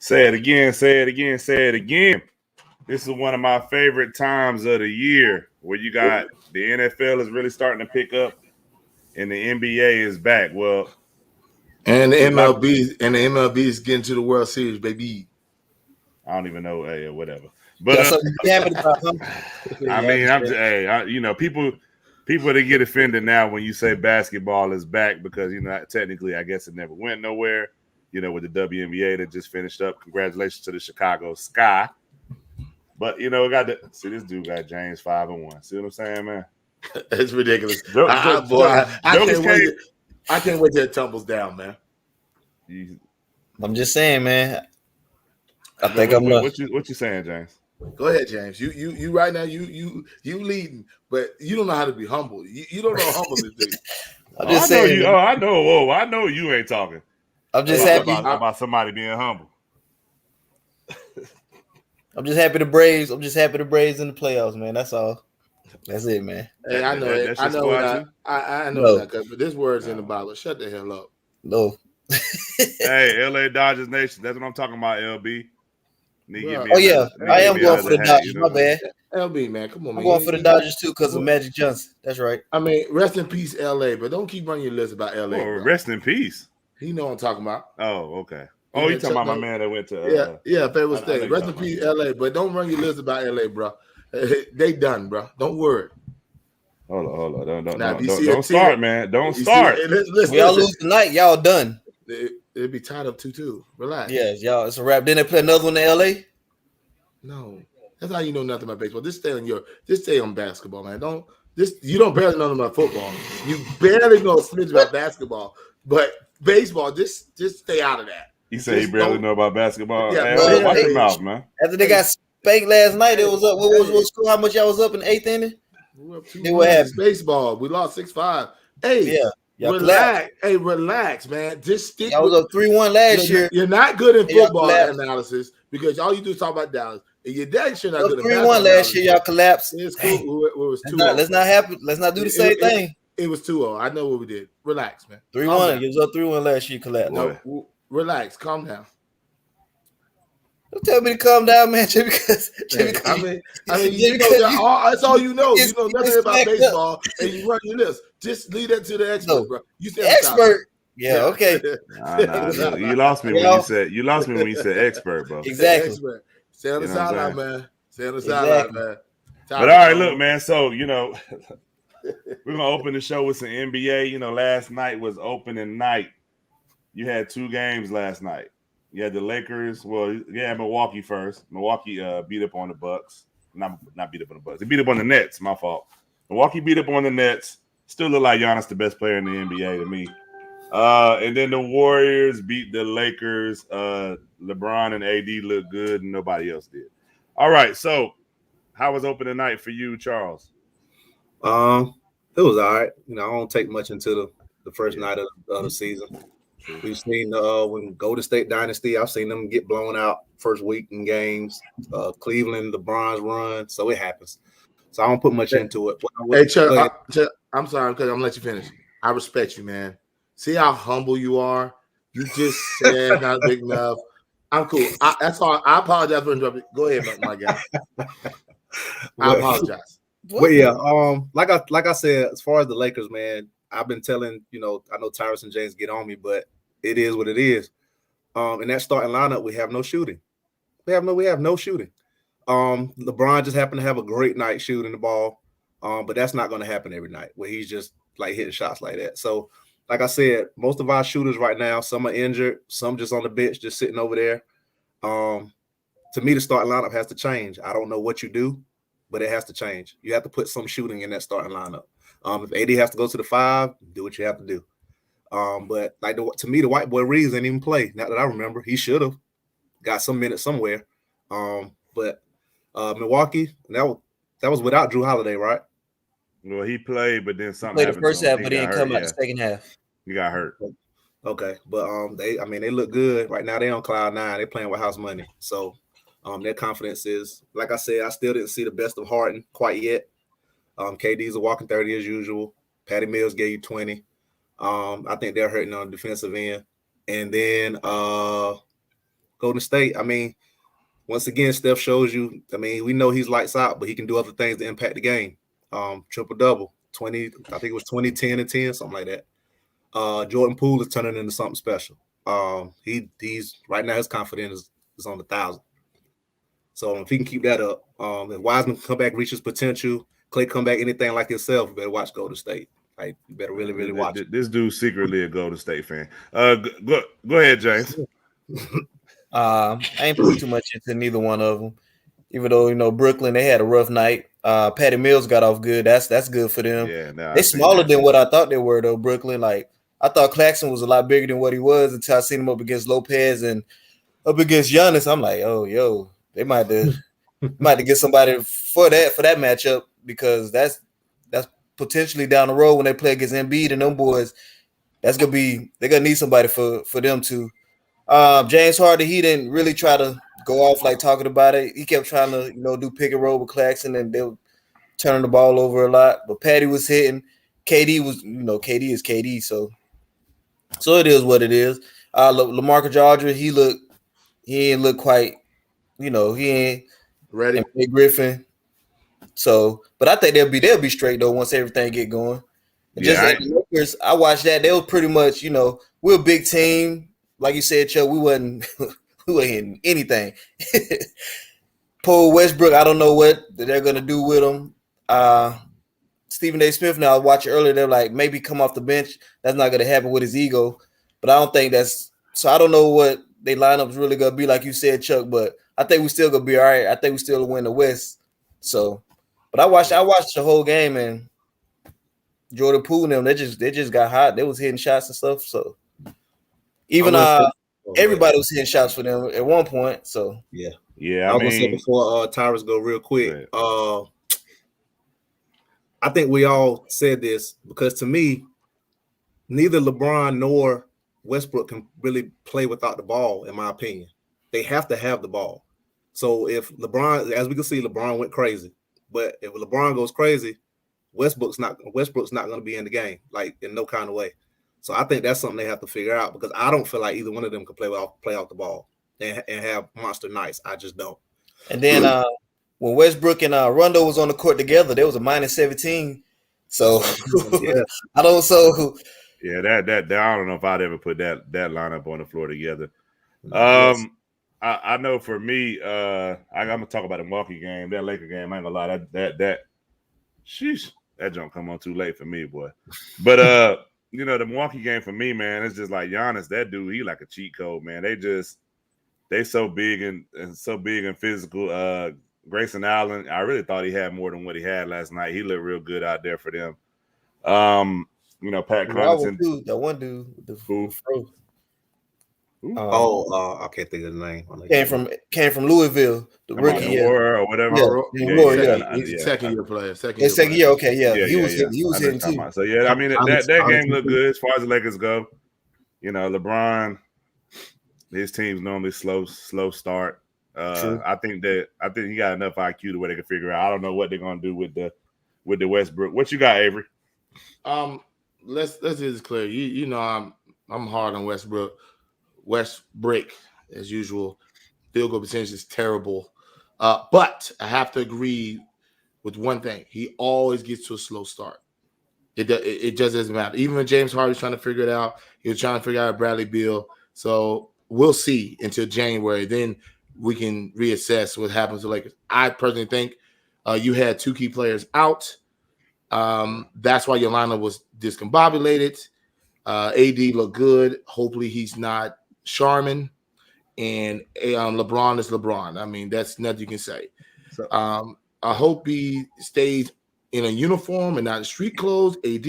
Say it again, say it again, say it again. This is one of my favorite times of the year where you got the NFL is really starting to pick up and the NBA is back. Well, And the since MLB is getting to the World Series, baby. I don't even know, hey, whatever. Got But something to be happy about, huh? I mean, I'm just, hey, people that get offended now when you say basketball is back because technically, I guess it never went nowhere. With the WNBA that just finished up. Congratulations to the Chicago Sky. But got to see this dude got James 5-1. See what I'm saying, man? It's ridiculous. I can't wait till it tumbles down, man. I'm just saying, man. I think I'm what you saying, James? Go ahead, James. You right now. You leading, but you don't know how to be humble. You don't know how humble to be. I'm just saying. I know. Whoa, I know you ain't talking. I'm just happy about somebody being humble. I'm just happy the Braves. I'm just happy the Braves in the playoffs, man. That's all. That's it, man. Hey, I know it. I know that. But this word's in the Bible. Shut the hell up. No. Hey, LA Dodgers Nation. That's what I'm talking about, LB. I am going for the Dodgers. My bad. LB, man, come on, man. I'm going for the Dodgers too because of Magic Johnson. That's right. I mean, rest in peace, LA, but don't keep running your list about LA. Rest in peace. You know what I'm talking about. Oh, okay. Oh, you talking about my man that went to Favorite State. Rest in peace, LA, but don't run your list about LA, bro. They done, bro. Don't worry. Hold on. Don't start, man. Don't start. We all lose tonight. Y'all done. It'll be tied up 2-2. Relax. Yes, y'all. It's a wrap. Then they play another one in LA. No, that's how you know nothing about baseball. Just stay on basketball, man. You don't barely know about football. You barely know a smidge about basketball, but baseball, just stay out of that. You say you barely know about basketball. Yeah, hey, watch your mouth, man. After they got spanked last night, it was up. What was score? How much y'all was up in the 8th inning? We were up 2-1. Baseball. We lost 6-5. Hey, relax. Hey, relax, man. Just stick. Y'all was up 3-1 last year. You're not good in football analysis because all you do is talk about Dallas. And your dad should not good in 3-1 last year. Y'all collapsed. It's cool. It was 2-0. Let's not happen. Let's not do the same thing. It was 2-0. I know what we did. Relax, man. 3-1. You was up 3-1 last year. Collapsed. No, relax. Calm down. Don't tell me to calm down, man. That's all you know. You know nothing about baseball, and you run your list. Just leave that to the expert, bro. You said expert. Yeah, okay. Nah, you lost me when you said expert, bro. Exactly. Expert. Stay on the sideline, man. Stay on the sideline, man. But all right, look, man. So we're gonna open the show with some NBA. Last night was opening night. You had 2 games last night. You had the Lakers. Well, yeah, Milwaukee first. Milwaukee beat up on the Bucks. Not beat up on the Bucks. They beat up on the Nets. My fault. Milwaukee beat up on the Nets. Still look like Giannis the best player in the NBA to me. And then the Warriors beat the Lakers. LeBron and AD looked good, and nobody else did. All right. So, how was opening night for you, Charles? It was all right. I don't take much into the first night of the season. We've seen when Golden State Dynasty, I've seen them get blown out first week in games. Cleveland, the Bronze run, so it happens. So I don't put much into it. Hey, Chuck, I'm sorry because I'm gonna let you finish. I respect you, man. See how humble you are. You just said not big enough. I'm cool. That's all. I apologize for interrupting. Go ahead, my guy. I apologize. But yeah, like I said, as far as the Lakers, man, I've been telling I know Tyrus and James get on me, but it is what it is. In that starting lineup, we have no shooting. We have no shooting. LeBron just happened to have a great night shooting the ball, but that's not going to happen every night where he's just like hitting shots like that. So, like I said, most of our shooters right now, some are injured, some just on the bench, just sitting over there. To me, the starting lineup has to change. I don't know what you do, but it has to change. You have to put some shooting in that starting lineup. If AD has to go to the 5, do what you have to do. But to me, the white boy Reeves didn't even play. Not that I remember, he should have got some minutes somewhere. But Milwaukee, that was without Drew Holiday, right? Well, he played, but then something played happened. The first half, but he didn't come out the second half. He got hurt. Okay, but they look good right now. They on cloud 9. They playing with house money, so their confidence is, like I said, I still didn't see the best of Harden quite yet. KD's a walking 30 as usual. Patty Mills gave you 20. I think they're hurting on the defensive end. And then Golden State. I mean, once again, Steph shows you. I mean, we know he's lights out, but he can do other things to impact the game. Triple double, 20. I think it was 20, 10, and 10, something like that. Jordan Poole is turning into something special. He's right now his confidence is on 1,000. So if he can keep that up, if Wiseman come back, reach his potential, Clay come back anything like himself, you better watch Golden State. Like you better really watch it. This dude's secretly a Golden State fan. Go ahead, James. I ain't put too much into neither one of them. Even though Brooklyn, they had a rough night. Patty Mills got off good. That's good for them. Yeah, they're smaller than what I thought they were though. Brooklyn, like I thought Claxton was a lot bigger than what he was until I seen him up against Lopez and up against Giannis. I'm like, oh, yo, they might have get somebody for that matchup because that's potentially down the road when they play against Embiid and them boys. They're gonna need somebody for them too. James Harden, he didn't really try to go off like talking about it. He kept trying to do pick and roll with Claxton and they were turning the ball over a lot. But Patty was hitting. KD was KD is KD, so it is what it is. LaMarcus Aldridge, he ain't look quite, he ain't ready. And Griffin. So, but I think they'll be straight though once everything get going. The Lakers, I watched that. They were pretty much, we're a big team. Like you said, Chuck, we wasn't hitting anything. Paul Westbrook, I don't know what they're gonna do with him. Stephen A. Smith, now I watched it earlier, they're like maybe come off the bench. That's not gonna happen with his ego. But I don't think so I don't know what their lineup is really gonna be, like you said, Chuck, but I think we still gonna be all right. I think we still win the West. So, but I watched the whole game and Jordan Poole and them, they just got hot. They was hitting shots and stuff. So even everybody was hitting shots for them at one point. So yeah. Yeah. I was gonna say before Tyrus go real quick. Right. I think we all said this because to me, neither LeBron nor Westbrook can really play without the ball, in my opinion. They have to have the ball. So if LeBron, as we can see, LeBron went crazy. But if LeBron goes crazy, Westbrook's not going to be in the game, like in no kind of way. So I think that's something they have to figure out because I don't feel like either one of them can play off the ball and have monster nights. I just don't. And then when Westbrook and Rondo was on the court together, there was a -17. So yeah. I don't. So yeah, that I don't know if I'd ever put that lineup on the floor together. Yes. I know for me, I'm gonna talk about the Milwaukee game, that Laker game. I ain't gonna lie, that sheesh, that jump come on too late for me, boy. But the Milwaukee game for me, man, it's just like Giannis, that dude, he like a cheat code, man. They so big and so big and physical. Grayson Allen, I really thought he had more than what he had last night. He looked real good out there for them. Pat Connaughton, that one dude, the who? I can't think of the name. Came from Louisville, the rookie, or whatever. He's a second-year player. Second year, okay, yeah. He was hitting too. So yeah, I mean that game looked good as far as the Lakers go. LeBron, his team's normally slow start. I think he got enough IQ to where they can figure out. I don't know what they're gonna do with the Westbrook. What you got, Avery? Let's do this clear. I'm hard on Westbrook. Westbrook, as usual, field goal percentage is terrible. But I have to agree with one thing. He always gets to a slow start. It just doesn't matter. Even when James Harden's trying to figure it out, he was trying to figure out Bradley Beal. So we'll see until January. Then we can reassess what happens to Lakers. I personally think you had two key players out. That's why your lineup was discombobulated. AD looked good. Hopefully he's not Charmin. And LeBron is LeBron. I mean, that's nothing you can say. So, I hope he stays in a uniform and not in street clothes, AD,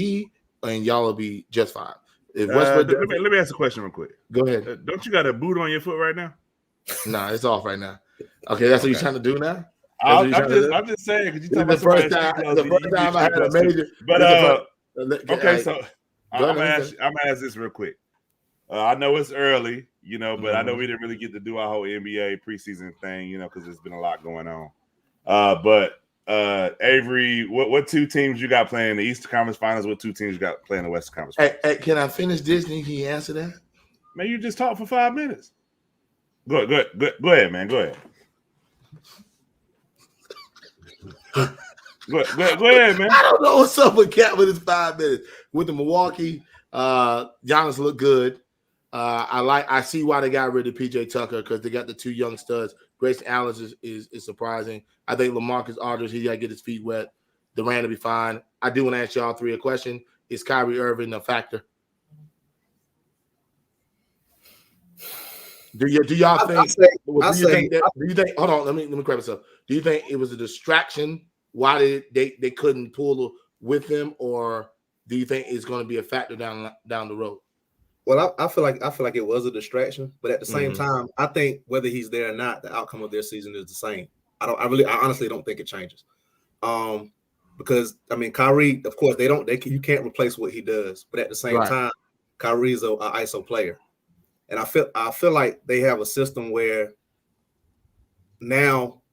and y'all will be just fine. If let me ask a question real quick. Go ahead. Don't you got a boot on your foot right now? Nah, it's off right now. Okay, that's what you're trying to do now? I'm just saying, because you talking about the first time I had a major. But okay, so I'm gonna ask this real quick. I know it's early, but I know we didn't really get to do our whole NBA preseason thing, because there's been a lot going on. But Avery, what two teams you got playing in the Eastern Conference Finals? What two teams you got playing in the Western Conference Finals? Hey, can I finish Disney? Can you answer that? Man, you just talked for 5 minutes. Go ahead, man. Go ahead. Go ahead, man. I don't know what's up with Cat with his 5 minutes. With the Milwaukee, Giannis looked good. I see why they got rid of PJ Tucker because they got the 2 young studs. Grayson Allen is surprising. I think LaMarcus Aldridge, he got to get his feet wet. Durant will be fine. I do want to ask y'all 3 a question. Is Kyrie Irving a factor? Do y'all think? Do you think? Hold on, let me grab myself. Do you think it was a distraction? Why they couldn't pull with him, or do you think it's going to be a factor down the road? Well, I feel like it was a distraction, but at the same time, I think whether he's there or not, the outcome of their season is the same. I honestly don't think it changes. Because I mean, Kyrie, of course, you can't replace what he does, but at the same time, Kyrie's an ISO player. And I feel like they have a system where now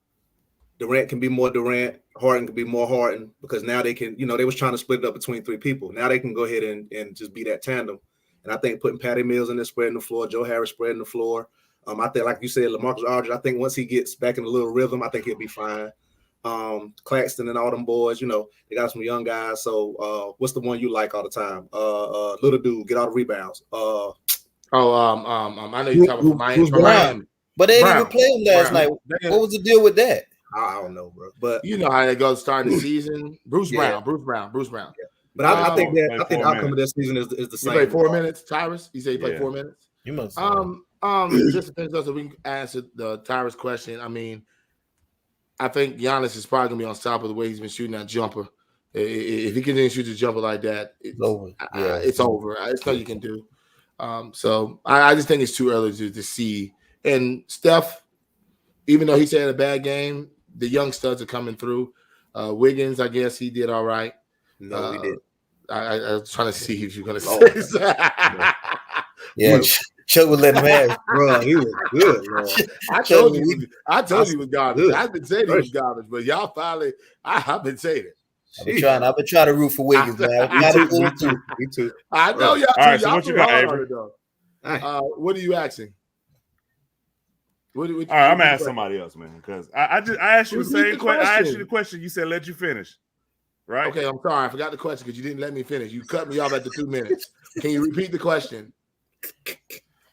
Durant can be more Durant, Harden can be more Harden, because now they can, they was trying to split it up between 3 people. Now they can go ahead and just be that tandem. And I think putting Patty Mills in there spreading the floor, Joe Harris spreading the floor. I think, like you said, LaMarcus Aldridge, I think once he gets back in a little rhythm, I think he'll be fine. Claxton and all them boys, they got some young guys. So what's the one you like all the time? Little dude, get all the rebounds. I know you're talking about Miami. But they didn't even play him last night. What was the deal with that? I don't know, bro. But you know how they go starting the season. Bruce Brown. Yeah. But I think the outcome of this season is the same. He played 4 minutes, Tyrus. You say he played 4 minutes? You must. Just to finish up so we can answer the Tyrus question. I mean, I think Giannis is probably gonna be on top of the way he's been shooting that jumper. If he continues to shoot the jumper like that, it's over. It's over. It's nothing you can do. So I just think it's too early to see. And Steph, even though he had a bad game, the young studs are coming through. Wiggins, I guess he did all right. No, he did. I was trying to see if you're going to say Yeah, Chuck would let him have. Bro, he was good, bro. I told you he was garbage. I've been saying he was garbage, but y'all finally, I've been saying it. I've been trying to root for Wiggins, man. Me too. I know y'all. All right, so what you got, Avery? What are you asking? All right, I'm asking somebody else, man, because I asked you the same question. I asked you the question. You said let you finish, right? Okay, I'm sorry. I forgot the question because you didn't let me finish. You cut me off at the 2 minutes. Can you repeat the question?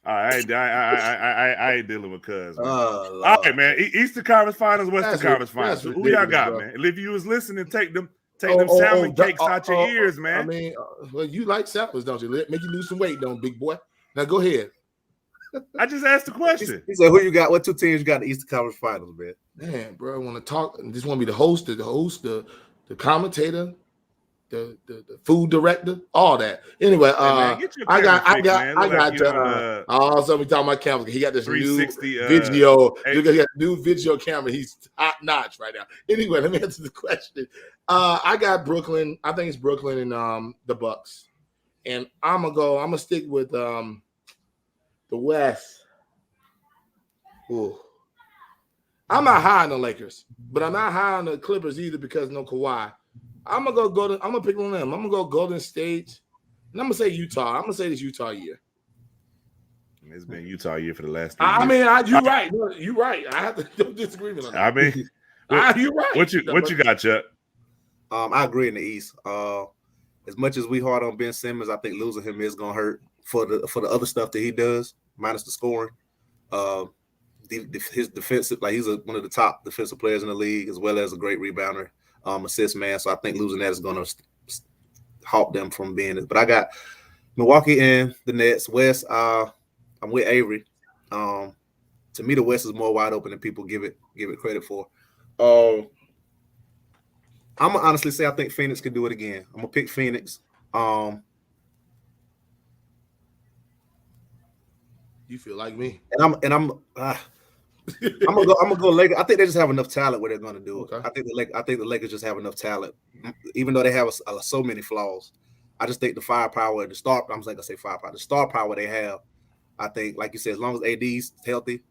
All right, I ain't dealing with cuz. All right, man. Eastern Conference Finals, Western Conference Finals. Who y'all got, bro? Man? If you was listening, take them salmon cakes out your ears, man. I mean, well, you like samples, don't you? Make you lose some weight, don't big boy. Now go ahead. I just asked the question. He said, "Who you got? What 2 teams you got in the Eastern Conference Finals, man?" Man, bro, I want to talk. I just want to be the host, the commentator, the food director, all that. Anyway, man, I got. Also, we talking about camera. He got this new video. He got a new video camera. He's top notch right now. Anyway, let me answer the question. I got Brooklyn. I think it's Brooklyn and the Bucks, and I'm gonna stick with the West. Ooh. I'm not high on the Lakers, but I'm not high on the Clippers either because no Kawhi. I'm gonna pick one of them. I'm gonna go Golden State, and I'm gonna say Utah. I'm gonna say this Utah year. It's been Utah year for the last 3 years. mean, you're right. No, you're right. I have to disagree on that. I mean, you're right. What you got, Chuck? I agree in the East. As much as we hard on Ben Simmons, I think losing him is gonna hurt for the other stuff that he does, minus the scoring. His defensive, like he's one of the top defensive players in the league, as well as a great rebounder, assist man. So I think losing that is going to halt them from being it. But I got Milwaukee and the Nets. West, I'm with Avery. To me, the West is more wide open than people give it credit for. I'm gonna honestly say I think Phoenix could do it again. I'm gonna pick Phoenix. You feel like me, and I'm gonna go Lakers. I think they just have enough talent where they're gonna do it. Okay. I think the Lakers just have enough talent, even though they have so many flaws. I just think the firepower, the star power they have. I think, like you said, as long as AD's healthy,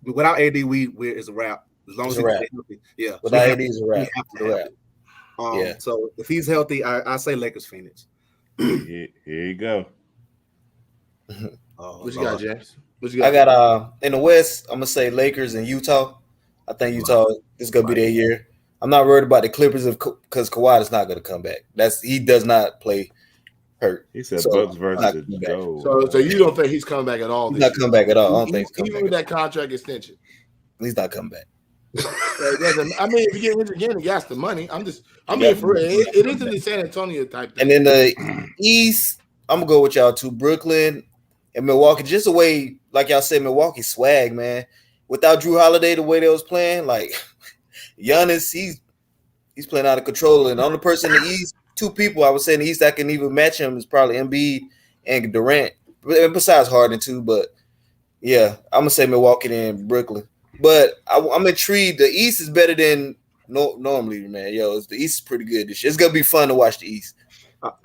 without AD, it's a wrap. As long as he's healthy, yeah. Without AD, it's a wrap. So if he's healthy, I say Lakers, Phoenix. Here you go. What you got, James? What you I got in the West, I'm gonna say Lakers and Utah. I think Utah is gonna be their year. I'm not worried about the Clippers because Kawhi is not gonna come back. He does not play hurt. He said So, Bucks versus not the coming back. Gold. So you don't think he's coming back at all? He's not coming back at all. I don't think he's coming even with back. that contract extension. He's not coming back. I mean, if you get him again, he got the money. I'm being for real. It isn't the San Antonio type thing. And then the East, I'm gonna go with y'all too. Brooklyn and Milwaukee. Just the way, like y'all said, Milwaukee swag, man. Without Drew Holiday, the way they was playing, like Giannis, he's playing out of control. And the only person in the East, two people I would say in the East that can even match him is probably Embiid and Durant. Besides Harden too, but yeah, I'm gonna say Milwaukee and Brooklyn. But I'm intrigued. The East is better than normally, man. The East is pretty good this year. It's gonna be fun to watch the East.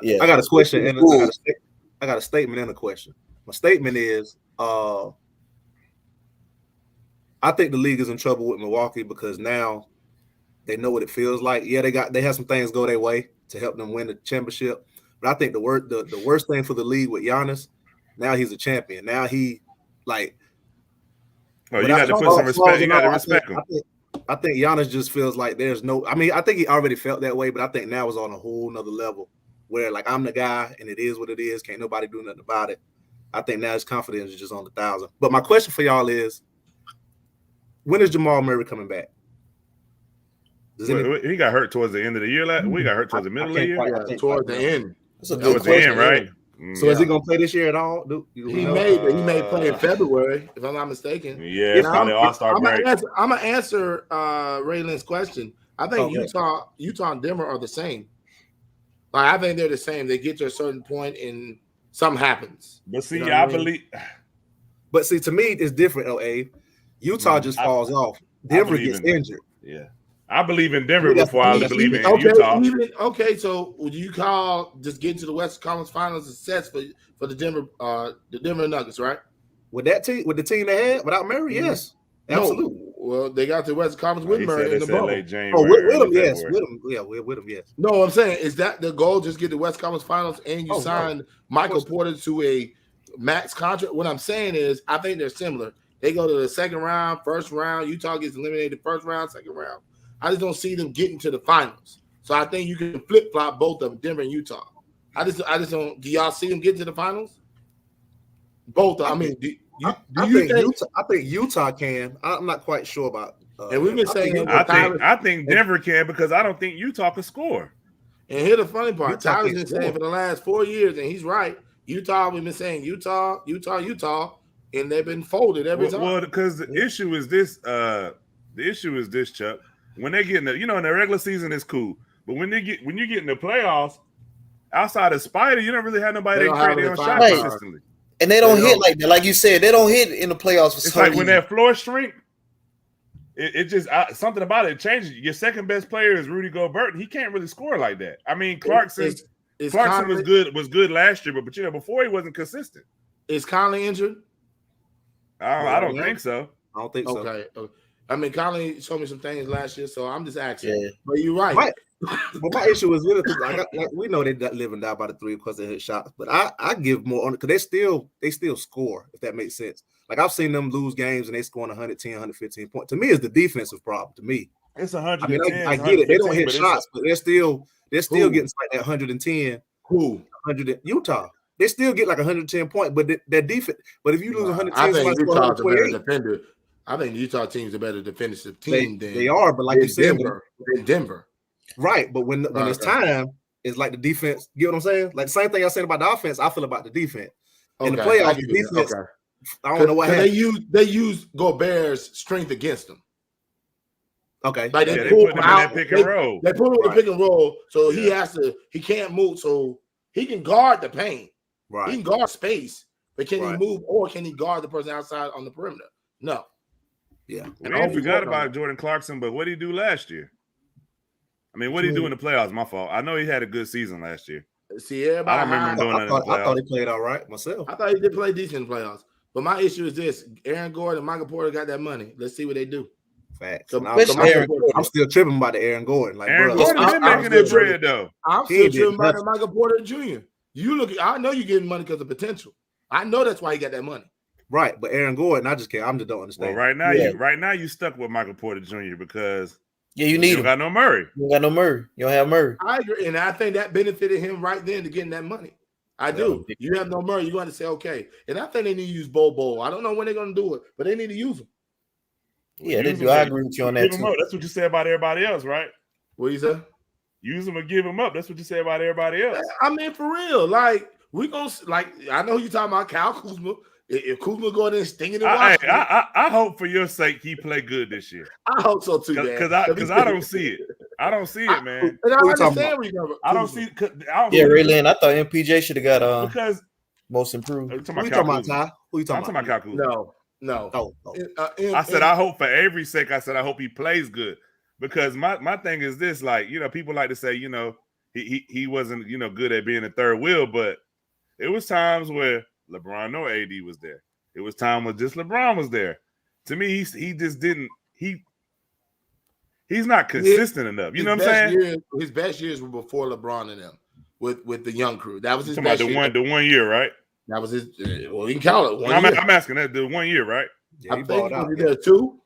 Yeah, I got a question and I got a statement and a question. My statement is, I think the league is in trouble with Milwaukee because now they know what it feels like. Yeah, they have some things go their way to help them win the championship. But I think the worst thing for the league with Giannis, now he's a champion. Now he like. Oh, you got to put some respect. You got to respect him. I think Giannis just feels like there's no. I mean, I think he already felt that way, but I think now it's on a whole nother level where like I'm the guy and it is what it is. Can't nobody do nothing about it. I think now his confidence is just on 1,000. But my question for y'all is, when is Jamal Murray coming back? He got hurt towards the end of the year. We got hurt towards the middle of the year. Yeah, towards the end. That's a good Towards the end, right? So is he gonna play this year at all? He may play in February, if I'm not mistaken. Yeah, it's probably All-Star break. I'm gonna answer Raylan's question. I think Utah and Denver are the same. Like I think they're the same. They get to a certain point and something happens. But see, I believe. But see, to me, it's different. OA, Utah just falls off. Denver gets injured. Yeah. I believe in Denver before I believe in Utah. So would you call just getting to the Western Conference Finals a success for the Denver Nuggets, right? With that team, with the team they had without Murray, yes, absolutely. No. Well, they got to the Western Conference with Murray in the bubble. with him, yes, with him, yes. No, I'm saying is that the goal? Just get the West Conference Finals, and you signed Michael Porter to a max contract. What I'm saying is, I think they're similar. They go to the second round, first round. Utah gets eliminated first round, second round. I just don't see them getting to the finals. So I think you can flip flop both of them, Denver and Utah. I just don't. Do y'all see them get to the finals? Both. I mean, I think Utah can. I'm not quite sure about. And we've been saying. I think Denver can because I don't think Utah can score. And here's the funny part: Tyler's been saying for the last 4 years, and he's right. Utah, we've been saying Utah, and they've been folded every time. Well, because the issue is this. The issue is this, Chuck. When they get in the, in the regular season, it's cool. But when you get in the playoffs, outside of Spider, you don't really have nobody that can create their own shot consistently. And they don't hit like that. Like you said, they don't hit in the playoffs. It's like when that floor strength, it just something about it changes. Your second best player is Rudy Gobert. He can't really score like that. I mean, Clarkson was good last year, but before he wasn't consistent. Is Conley injured? I don't think so. I don't think so. Okay. I mean, Conley showed me some things last year, so I'm just asking. Yeah. But you're right. But my issue is with it. Like we know they live and die by the three because they hit shots, but I give more on it because they still score, if that makes sense. Like I've seen them lose games and they scoring 110, 115 points. To me, it's the defensive problem. To me, it's 110. I get it. They don't hit shots, but they're still getting like that 110. Who? 100 Utah. They still get like 110 points, but their defense. But if you lose 110, I think Utah's a better defender. I think Utah team's a better defensive team than they are. But like you said, Denver. Right, but when it's time, it's like the defense. You know what I'm saying? Like the same thing I said about the offense, I feel about the defense. In the playoffs, the defense. I don't know what happened. They use Gobert's strength against them. Okay, like they put him in that pick and roll. They put him in the pick and roll, so he can't move, so he can guard the paint. Right, he can guard space, but can he move or can he guard the person outside on the perimeter? No. Yeah, and I forgot about Jordan Clarkson, but what did he do last year? I mean, what did he do in the playoffs? My fault. I know he had a good season last year. See, everybody. I don't remember him doing that in the playoffs. I thought he played all right myself. I thought he did play decent in the playoffs. But my issue is this: Aaron Gordon and Michael Porter got that money. Let's see what they do. Facts. I'm still tripping by the Aaron Gordon. Like, Aaron Gordon's been making that bread though. I'm still tripping by the Michael Porter Jr. I know you're getting money because of potential. I know that's why he got that money. Right, but Aaron Gordon, I just can't. I'm just don't Well, understand. right now you stuck with Michael Porter Jr. because you need you him. got no Murray. You got no Murray. You don't have Murray. I agree, and I think that benefited him right then to getting that money. I do. You have no Murray, you're going to say okay, and I think they need to use Bobo. I don't know when they're going to do it, but they need to use him. Yeah, they do. I agree with you on that Give him too. up. That's what you say about everybody else, right? What you say? Use him or give him up. That's what you say about everybody else. I mean, for real, like we gonna like. I know you talking about Kyle Kuzma. If Kuzma go in there and stinging in Washington, I hope for your sake he play good this year. I hope so too, man. Because I don't see it. I don't see it, man. And I Who you talking understand where you're going. I don't see. Yeah, Ray Lynn. I thought MPJ should have got because most improved. I'm Who talking you about talking about, Ty? Who you I'm talking talking about Kyle Kuzma. No. Oh. I said I hope for every sake. I said I hope he plays good because my thing is this: like people like to say he wasn't good at being a third wheel, but it was times where LeBron nor AD was there. It was time when just LeBron was there. To me, he just didn't he's not consistent enough. You know what I'm saying? His best years were before LeBron and them with the young crew. That was his best year. The 1 year, right? That was his. Well, you can call it 1 year. I'm asking that the 1 year, right? Yeah, I think he did 2.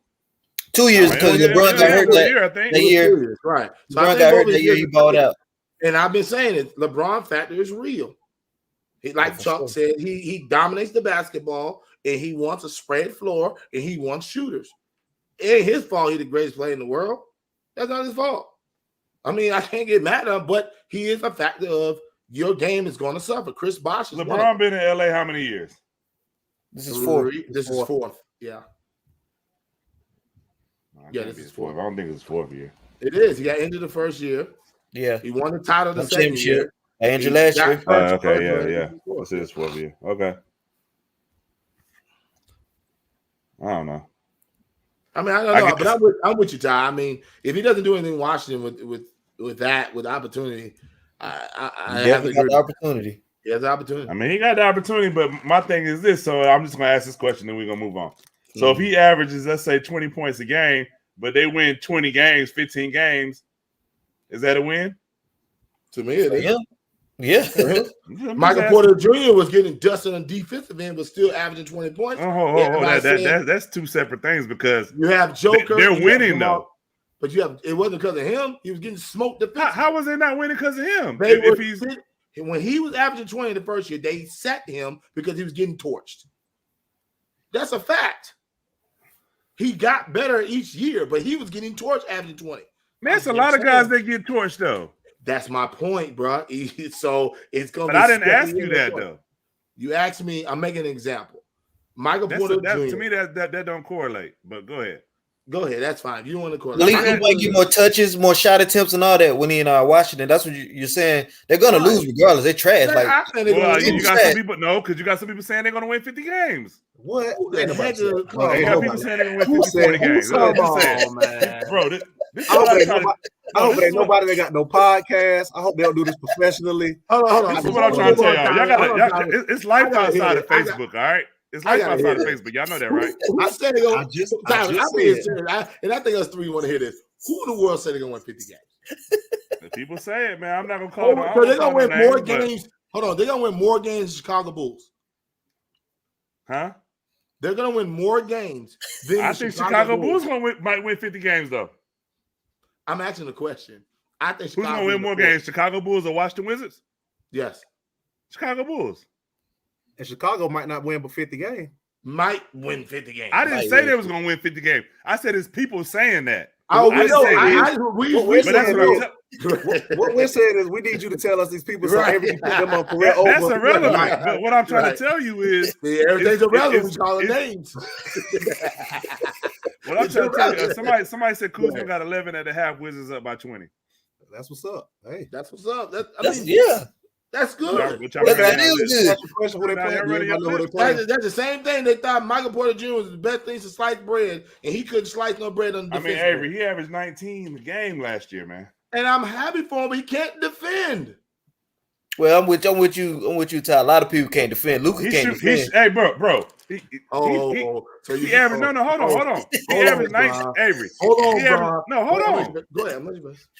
2 years because LeBron got hurt that year. Right. So LeBron got hurt that year. He balled out. And I've been saying it. LeBron factor is real. Like Chuck said, he dominates the basketball and he wants a spread floor and he wants shooters. It ain't his fault he's the greatest player in the world. That's not his fault. I mean, I can't get mad at him, but he is a factor of your game is going to suffer. Chris Bosh is LeBron been in LA how many years? This is 4th. This is 4th. Yeah. This is 4th. I don't think it's 4th year. It is. He got injured the first year. Yeah. He won the title the second year. Injured last year. Okay, yeah. This is 4th year. Okay. I don't know. I mean, I don't know, but I'm with you, Ty. I mean, if he doesn't do anything in Washington with opportunity, I have to agree. The opportunity. He has the opportunity. I mean, he got the opportunity, but my thing is this. So I'm just going to ask this question, and we're going to move on. So if he averages, let's say, 20 points a game, but they win 20 games, 15 games, is that a win? To me, it is. Yeah. Michael Porter Jr. was getting dusted on defensive end, but still averaging 20 points. That's two separate things because you have Joker. They're winning though. But it wasn't because of him. He was getting smoked. How was they not winning because of him? When he was averaging 20 the first year, they sat him because he was getting torched. That's a fact. He got better each year, but he was getting torched averaging 20. Man, it's a lot of guys that get torched though. That's my point, bro. So it's going to be. But I didn't ask you that though. You asked me. I'm making an example. Michael Porter Jr. To me, that don't correlate. But go ahead. Go ahead. That's fine. If you don't want to correlate. He might get more touches, more shot attempts, and all that when he in Washington. That's what you're saying. They're gonna lose regardless. They're trash. You got some people because you got some people saying they're gonna win 50 games. What? You got people saying they're gonna win 50, 40 games. Come on, man. Bro, I hope ain't nobody that got no podcast. I hope they don't do this professionally. Hold on. This is what I'm trying to tell y'all. It's life outside of Facebook, all right? It's life outside of Facebook. Y'all know that, right? I said they're going to and I think us three want to hear this. Who in the world said they're going to win 50 games? The people say it, man. I'm not going to call them. So they're going to win more games. Hold on. They're going to win more games than Chicago Bulls. Huh? They're going to win more games than I think Chicago Bulls might win 50 games, though. I'm asking the question. I think who's going to win more games, Chicago Bulls or Washington Wizards? Yes. Chicago Bulls. And Chicago might not win but 50 games. Might win 50 games. I didn't say they was going to win 50 games. I said it's people saying that. Oh, what we're saying is we need you to tell us these people so every put them on correct over. That's irrelevant. But what I'm trying to tell you is everything's irrelevant. We call it names. What I'm trying to tell you, somebody said Kuzma got 11 at the half, Wizards up by 20. That's what's up. Hey, that's what's up. That's good. That's the same thing. They thought Michael Porter Jr. was the best thing to slice bread, and he couldn't slice no bread on the defense. Avery, he averaged 19 a game last year, man. And I'm happy for him, but he can't defend. Well, I'm with you, Ty. A lot of people can't defend. Luka can't defend. Hey, bro. He averaged. No, hold on. He averaged 19. Avery. Hold on, bro. No, hold on. Go ahead.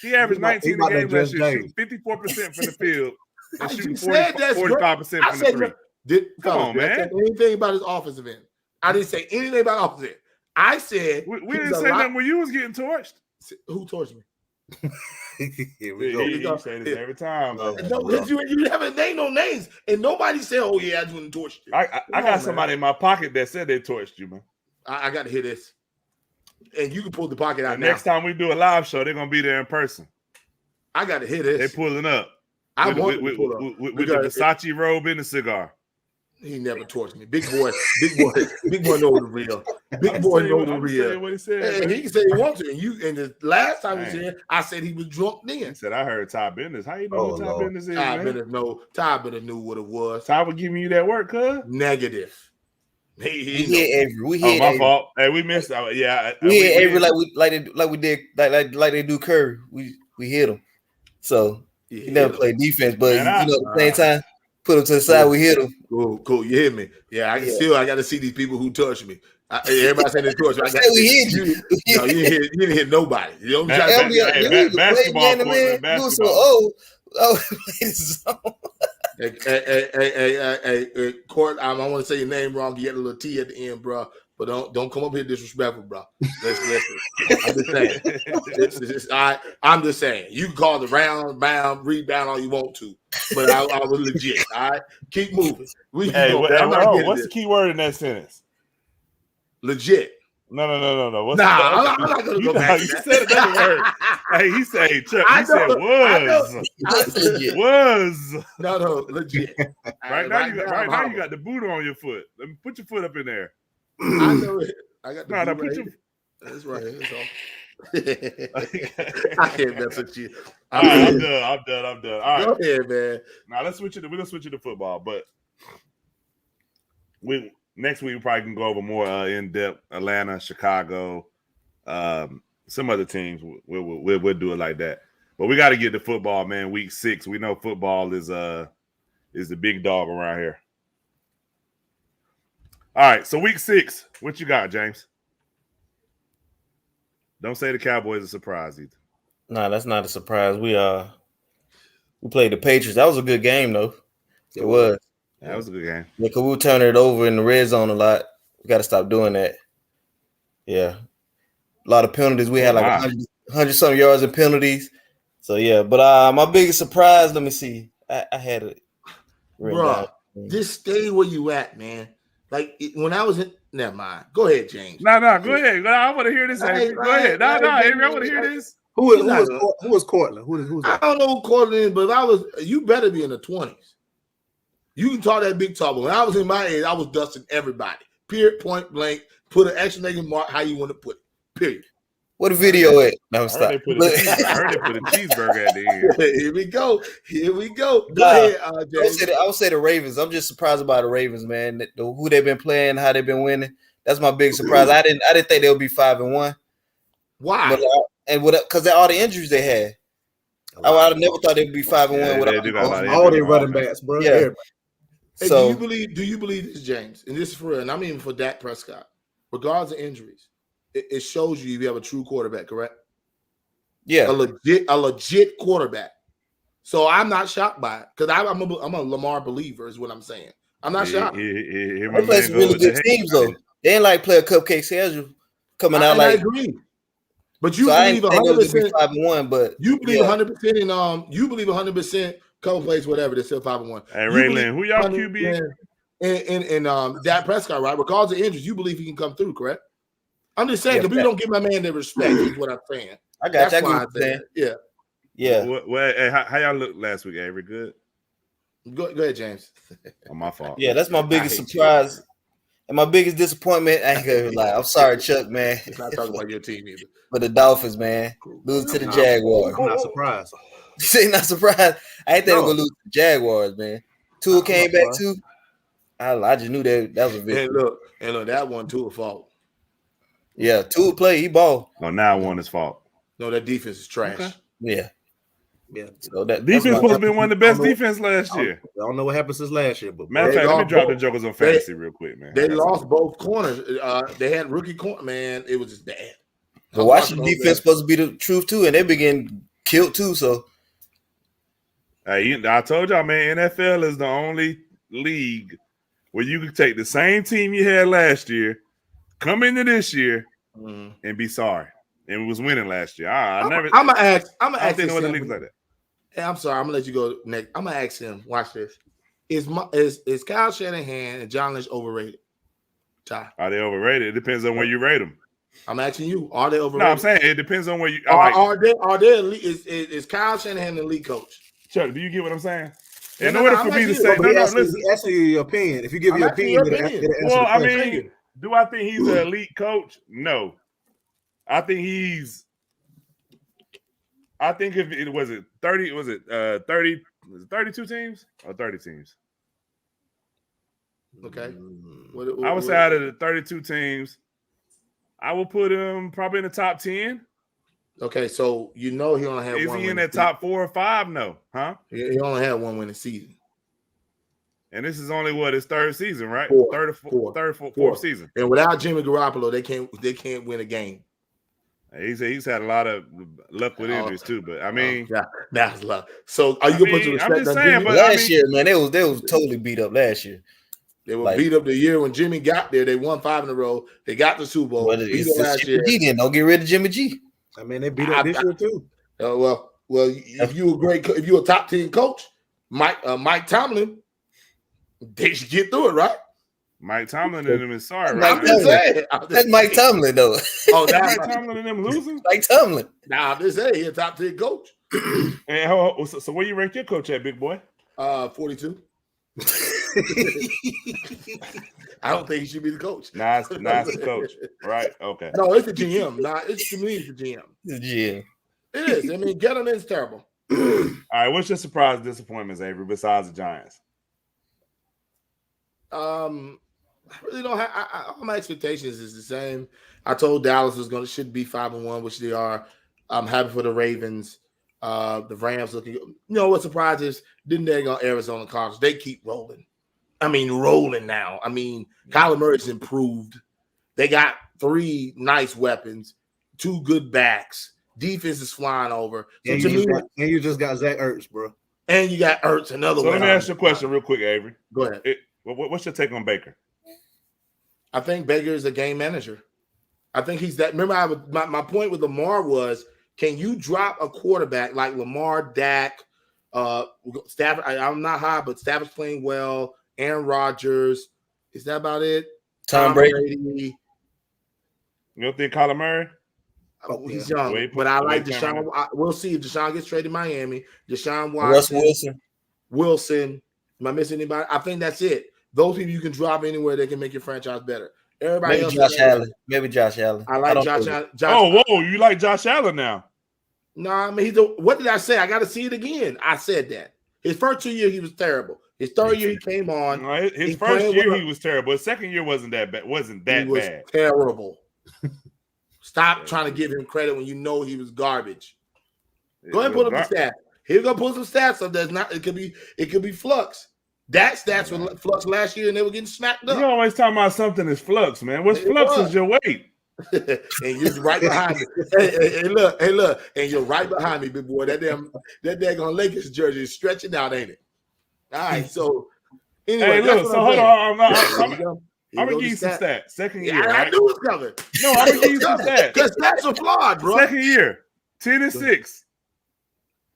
He averaged 19 a game last year, shooting 54% from the field. And shooting 45% from the three. Come on, man. Anything about his offensive end? I didn't say anything about opposite. I said We didn't say nothing when you was getting torched. Who torched me? Here we go. You say this every time, though. No, because you haven't named no names, and nobody said, "Oh yeah, I just want to torch you." I got somebody in my pocket that said they torched you, man. I got to hear this, and you can pull the pocket out And now. next time we do a live show, they're gonna be there in person. I got to hear this. They pulling up. I with, want with, to pull up with the Versace robe and the cigar. He never torched me. Big boy know the real. Big boy know the real. What he said, And he can say he wants to. And the last time he was here, I said he was drunk then. He said, I heard Ty Benders. How you know who Ty Benders is, Ty man? Benders knew what it was. Ty was giving you that work, cuz? Negative. We hit Avery. We my hit Avery. fault. Hey, we missed out. Yeah. We hit Avery like they do Curry. We hit him. So he never played defense, but at the same time, put him to the side, we hit him. Cool. You hear me? Yeah, I got to see these people who touch me. Everybody saying they touch me. I got we hit you. No, you didn't hit nobody. You know what I'm saying? Basketball. So Hey, Court. I want to say your name wrong. You get a little T at the end, bro. But don't come up here disrespectful, bro. Listen. I'm just saying. I'm just saying. You can call the round, bound, rebound all you want to, but I was legit. All right, keep moving. What's the key word in that sentence? Legit. No. I'm not gonna go back. You said another word. Hey, he said Chuck. He said was. No, legit. Right now you got the boot on your foot. Let me put your foot up in there. I know it. I got the boot put right. That's right. That's all. I can't mess with you. I'm done. All right. Go ahead, man. Now we're gonna switch it to football, but next week we probably can go over more in depth. Atlanta, Chicago, some other teams. We'll do it like that. But we got to get to football, man. Week 6. We know football is the big dog around here. All right, so week 6, what you got, James? Don't say the Cowboys are a surprise either. No, that's not a surprise. We played the Patriots. That was a good game, though. It was. That was a good game. Yeah, because we were turning it over in the red zone a lot. We got to stop doing that. Yeah. A lot of penalties. We had 100-something yards in penalties. So, yeah. But my biggest surprise, let me see. I had it. Bro, just stay where you at, man. Like, when I was in – never mind. Go ahead, James. No, go ahead. I want to hear this. Avery. Go ahead. No, Avery, I want to hear this. Who was Cortland? Who's that? I don't know who Cortland is, but you better be in the 20s. You can talk that big talk, but when I was in my age, I was dusting everybody. Period, point blank. Put an exclamation mark how you want to put it. Period. What a video at? No, I heard they put a cheeseburger at the end. Here we go. Go ahead, James. I would say the Ravens. I'm just surprised about the Ravens, man. Who they've been playing, how they've been winning. That's my big surprise. I didn't think they would be 5-1. Why? Because all the injuries they had. I never thought they would be 5-1 all their running backs, bro. Yeah. Hey, so, do you believe this, James? And this is for real, and I mean for Dak Prescott. Regardless of injuries, it shows you if you have a true quarterback, correct? Yeah. A legit quarterback. So I'm not shocked by it because I'm a Lamar believer, is what I'm saying. I'm not shocked. They play some really good teams, though. They ain't like play a cupcake schedule coming out like. I agree. But you believe 100%. 5-1, but you believe 100% in you believe 100% couple plays, whatever. They're still 5-1. Hey, Raylan, who y'all QB? And Dak Prescott, right? Regardless of injuries, you believe he can come through, correct? I'm just saying because people don't give my man the respect. Is what I'm saying. I got That's why I'm saying. Yeah. Well, how y'all look last week, Avery? Good. Go ahead, James. My fault. Yeah, that's my biggest surprise and my biggest disappointment. I ain't gonna lie. I'm sorry, Chuck, man. I'm not talking about your team either. But the Dolphins, man, lose to the Jaguars. I'm not surprised. You say not surprised? I ain't think they're gonna lose to the Jaguars, man. Tua came back too. I just knew that was a victory. And look, that one Tua fault. Yeah, Tua play, he ball. No, now one his fault. No, that defense is trash. Okay. Yeah. So that defense supposed to be one of the best defense last year. I don't know what happened since last year, but matter of fact, let me drop the jokers on fantasy real quick, man. They lost both corners. They had rookie corner, man. It was just bad. The Washington defense supposed to be the truth too, and they begin killed too. So, hey, I told y'all, man, NFL is the only league where you could take the same team you had last year, come into this year, and be sorry. And was winning last year. I'm gonna ask. I'm gonna I don't ask think this. no other leagues like that. Hey, I'm sorry. I'm gonna let you go next. I'm gonna ask him. Watch this. Is Kyle Shanahan and John Lynch overrated? Ty, Are they overrated? It depends on where you rate them. I'm asking you. Are they overrated? No, I'm saying it depends on where you. Are they elite? Is Kyle Shanahan the elite coach? Chuck, do you get what I'm saying? Yeah, In order for me to say, listen. He asking you your opinion. If you give your opinion, Well, I mean, do I think he's an elite coach? No. I think if it was 32 teams or 30 teams? Okay. I would say out of the 32 teams, I will put him probably in the top 10. Okay, so he only had one. Is he in that top 4 or 5? No, huh? He only had one winning season. And this is only his third season, right? Fourth season. And without Jimmy Garoppolo, they can't win a game. He's had a lot of luck with injuries too, but I mean, that's luck. So are you gonna put your respect? I'm just saying, but last year, man, they was totally beat up last year. They were beat up the year when Jimmy got there. They won 5 in a row. They got the Super Bowl. Beat up last year. Don't get rid of Jimmy G. I mean, they beat up this year too. Well, if you're a top 10 coach, Mike Tomlin, they should get through it, right? Mike Tomlin and them is sorry, right? That's Mike Tomlin, though. Oh, that's Mike Tomlin and them losing? Mike Tomlin. Nah, I'm just saying he's a top 10 coach. And so where you rank your coach at, big boy? 42. I don't think he should be the coach. Nah, it's the coach, right? Okay. No, it's the GM. To me, it's the GM. The GM. It is. I mean, Gettleman's terrible. All right, what's your surprise disappointments, Avery, besides the Giants? I really don't have. All my expectations is the same. I told Dallas should be 5-1, which they are. I'm happy for the Ravens. The Rams looking. You know what surprises? Didn't they go Arizona Cardinals? They keep rolling. I mean, rolling now. I mean, Kyler Murray's improved. They got 3 nice weapons, 2 good backs. Defense is flying over. So you just got Zach Ertz, bro. And you got Ertz, another one. So let me ask you a question real quick, Avery. Go ahead. What's your take on Baker? I think Baker is a game manager. I think he's that. Remember, my point with Lamar was, can you drop a quarterback like Lamar, Dak, Stafford? I'm not high, but Stafford's playing well. Aaron Rodgers. Is that about it? Tom Brady. You don't think Kyler Murray? Oh, he's young, but I like Deshaun. We'll see if Deshaun gets traded to Miami. Deshaun Watson, Russ Wilson. Am I missing anybody? I think that's it. Those people you can drop anywhere, they can make your franchise better. Everybody else. Maybe Josh Allen. I like Josh Allen. Whoa! You like Josh Allen now? No, I mean what did I say? I got to see it again. I said that his first 2 years he was terrible. His third year he came on. No, his first year he was terrible. His second year wasn't that bad. He was bad. Terrible. Stop trying to give him credit when you know he was garbage. Go ahead and put up the stats. He's gonna pull some stats up. That's not. It could be flux. That stats were flux last year, and they were getting smacked up. You always talking about something is flux, man. What's flux is your weight. And you're right behind me. Hey, look, and you're right behind me, big boy. That daggone Lakers jersey is stretching out, ain't it? All right, so anyway, hey, look. So hold on. I'm gonna give you some stats. Second year, right? I knew it was coming. No, I'm gonna give you some stats. Because stats are flawed, bro. Second year, 10-6.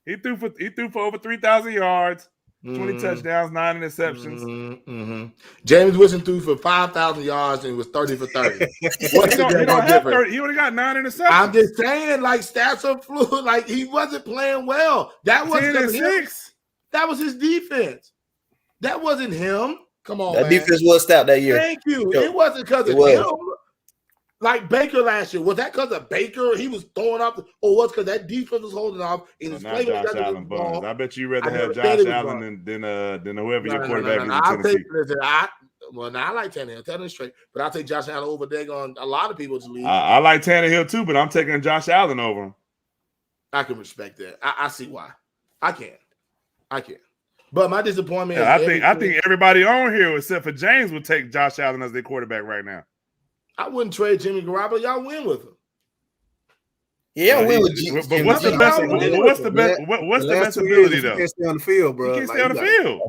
He threw for over 3,000 yards, 20 touchdowns, 9 interceptions. James Winston threw for 5,000 yards and was 30 for 30. What's the difference? He only got 9 interceptions. I'm just saying, like, stats are fluid. Like, he wasn't playing well. That wasn't 10-6. That was his defense. That wasn't him. Come on, that defense was stout that year. Thank you. It wasn't because of him. Like Baker last year. Was that because of Baker? He was throwing off, or was because that defense was holding off? And not Josh Allen Buns. I bet you rather have Josh Allen than whoever your quarterback is in Tennessee. I like Tannehill. Tannehill straight, but I'll take Josh Allen over there on a lot of people's league. I like Tannehill too, but I'm taking Josh Allen over him. I can respect that. I see why. I can. But my disappointment is I think everybody on here except for James would take Josh Allen as their quarterback right now. I wouldn't trade Jimmy Garoppolo. Y'all win with him. Yeah, win with But what's the best? What's the best ability though? You can't stay on the field, bro. You can't stay on the field.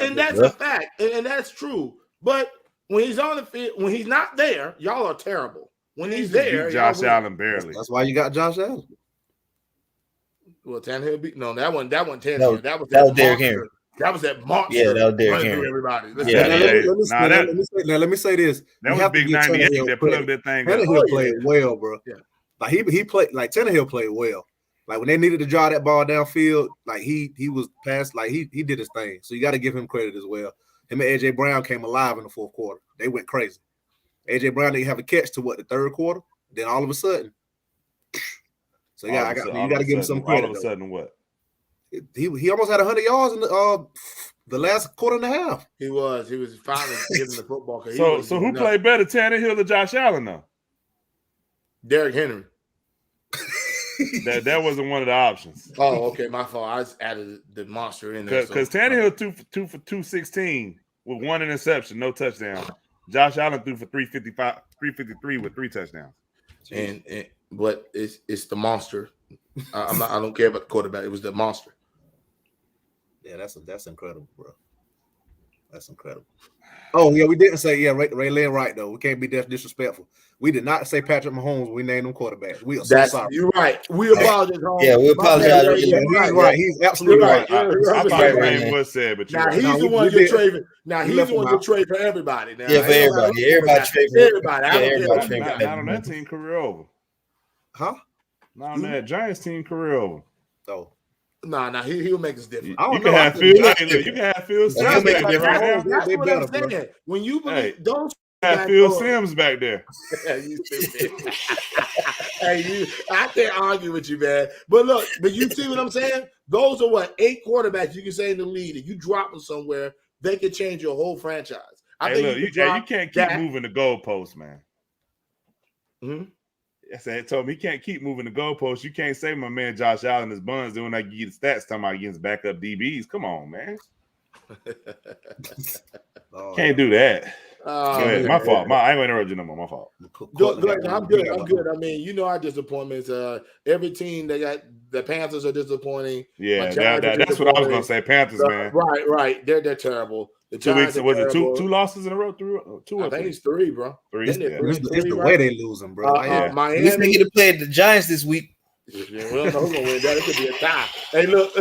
And that's a fact, and that's true. But when he's on the field, when he's not there, y'all are terrible. When he's there, Josh Allen barely. That's why you got Josh Allen. Well, Tannehill beat that one Tannehill. That was Derrick Henry. That was that monster. Yeah, that was Derrick Henry. Henry. Everybody. Let me say this. That was big 98 that plugged that thing. Tannehill played well, bro. Yeah. Like he played like Tannehill played well. Like when they needed to draw that ball downfield, like he was past, like he did his thing. So you got to give him credit as well. Him and AJ Brown came alive in the fourth quarter. They went crazy. AJ Brown didn't have a catch to the third quarter. Then all of a sudden, so you got to give him some credit. All of a sudden, what? He almost had 100 yards in the last quarter and a half. He was finally giving the football. So who played better, Tannehill or Josh Allen though? Derrick Henry. that wasn't one of the options. Oh, okay, my fault. I just added the monster in there. Because Tannehill threw for 216 with one interception, no touchdown. Josh Allen threw for 353 with 3 touchdowns. But it's the monster. I don't care about the quarterback. It was the monster. Yeah, that's incredible, bro. That's incredible. Oh yeah, we didn't say Ray Lynn right though. We can't be disrespectful. We did not say Patrick Mahomes when we named him quarterback. We are so sorry. You're right. We apologize. Yeah, we apologize. He's right. He's absolutely right. I thought his name was said, but now he's the one you trade. Now he's the one you trade for everybody. Now, yeah, for everybody. Everybody trade for everybody. Not on that team, career over. Huh? Not on that Giants team, career over. Oh. Nah, he'll make us different. You can have Phil Sims back there right now. That's what I'm saying. When you believe those have Phil Sims back there. You stupid. I can't argue with you, man. But look, you see what I'm saying? Those are 8 quarterbacks you can say in the league. If you drop them somewhere, they could change your whole franchise. You can't keep moving the goalposts, man. Mm-hmm. I told him he can't keep moving the goalposts. You can't say my man Josh Allen is buns when I give you the stats talking about against backup DBs. Come on, man. Can't do that. Go ahead. My fault. I ain't going to interrupt you no more. My fault. Go ahead. I'm good. I mean, our disappointments. Every team the Panthers are disappointing. Yeah, that's what I was going to say. Panthers, man. Right. They're terrible. The 2 weeks. Was it two losses in a row? 2 I think it's 3, bro. 3. It's the way they lose them, bro. Miami. At least they get to play the Giants this week. We don't know who's gonna win that. It could be a tie. Hey, look,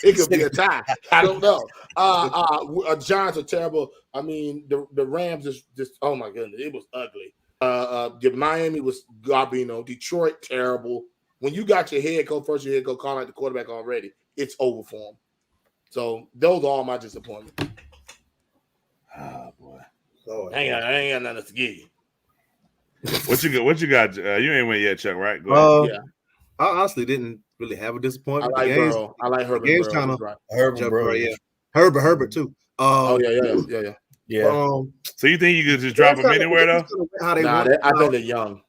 it could be a tie. I don't know. Giants are terrible. I mean, the Rams is just oh my goodness, it was ugly. Miami was Garbino. Detroit terrible. When you got your head coach calling out the quarterback already, it's over for him. So those are all my disappointments. Oh boy, I ain't got nothing to give you. What you got? You ain't win yet, Chuck. Right? Go ahead. Yeah. I honestly didn't really have a disappointment. I like Herbert. Game's kind of Herbert, yeah. Herbert too. Yeah. So you think you could just drop them anywhere though? I think they're young.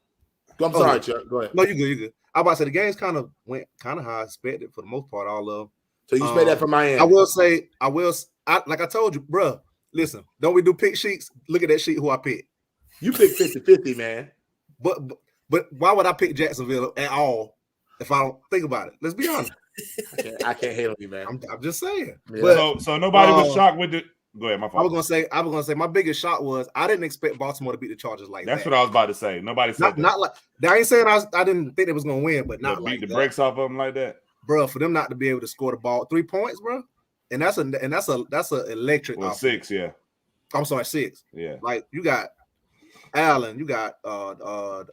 I'm sorry, Chuck. Go ahead. No, you good. I about to say the games kind of went how I expected for the most part. All of them. So you expect that from Miami? Like I told you, bro. Listen, don't we do pick sheets? Look at that sheet. Who I picked? You picked 50-50, man. But why would I pick Jacksonville at all? If I don't think about it, let's be honest. I can't hate on you, man. I'm just saying. Yeah. But, so nobody was shocked with it. Go ahead, my fault. I was gonna say my biggest shock was I didn't expect Baltimore to beat the Chargers like that. That's what I was about to say. Nobody said not like I ain't saying I didn't think they was gonna win, but not beat like the brakes off of them like that, bro. For them not to be able to score the ball 3 points, bro, and that's a electric. Well, 6, yeah. I'm sorry, 6. Yeah, like you got Allen, you got Herbert,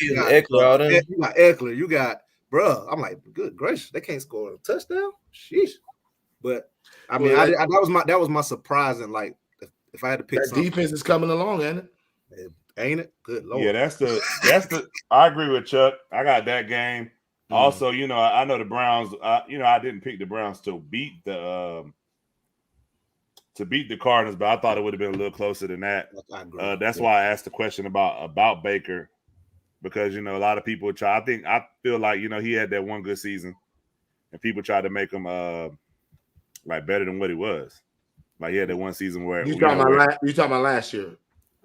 you got Eckler, you got Eckler, you got. Bro, I'm like, good gracious, they can't score a touchdown. Sheesh. But I mean, that was my surprising. Like, if I had to pick, that defense is coming along, ain't it? Ain't it? Good Lord. Yeah, that's the. I agree with Chuck. I got that game. Also, I know the Browns. I didn't pick the Browns to beat the Cardinals, but I thought it would have been a little closer than that. That's why I asked the question about Baker. Because a lot of people I feel like he had that one good season, and people tried to make him like better than what he was. Like he had that one season where you talking about last year.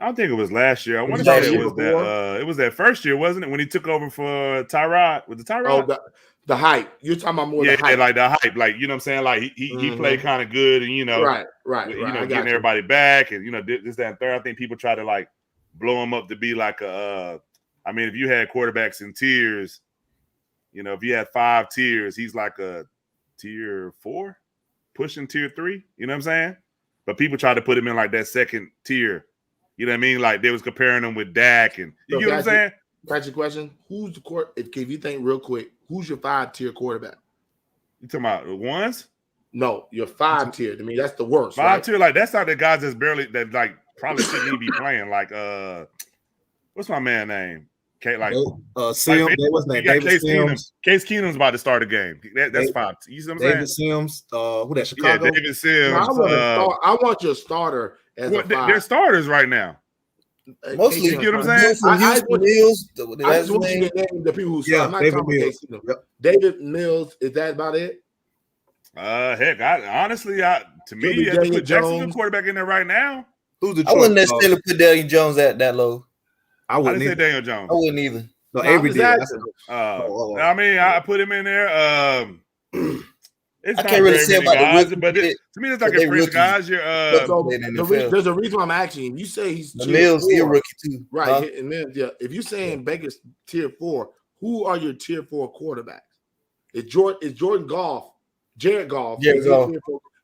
I don't think it was last year. I want to Last say year it was that. It was that first year, wasn't it? When he took over for Tyrod. Was it Tyrod? Oh, the hype. You're talking about more yeah, the hype. like the hype. Like, you know what I'm saying? Like he played kind of good, and right. Getting everybody back, and this, that, and third. I think people try to like blow him up to be like a. I mean, if you had quarterbacks in tiers, if you had 5 tiers, he's like a tier 4, pushing tier 3. You know what I'm saying? But people try to put him in like that second tier. You know what I mean? Like they was comparing him with Dak, and you get what I'm saying? That's your question. Who's the if you think real quick, who's your 5-tier quarterback? You talking about the ones? No, your 5-tier. I mean, that's the worst. 5-tier, like that's not the guys that's barely that like probably shouldn't even be playing. Like what's my man name? David Sims. Case Keenum's about to start a game. That's 5. You see what I'm saying? David Sims. Who that? Chicago. Yeah, David Sims. No, I want your starter as a 5. They're starters right now. Mostly, you get what I'm saying? I just want you to name the people who start. I'm not David talking Mills. Yep. David Mills. Is that about it? Heck, to me, you have to put Jacksonville quarterback in there right now. Who's the? I wouldn't necessarily put Daniel Jones at that low. I didn't say Daniel Jones. I wouldn't either. No, Avery did. I mean, I put him in there. I can't really say about guys, the but to me, it's like a fringe guys. There's a reason I'm asking. You say he's Mills, he's a rookie too, right? Huh? And then, if you're saying Baker's tier 4, who are your tier 4 quarterbacks? Is Jordan Goff, Jared Goff? Is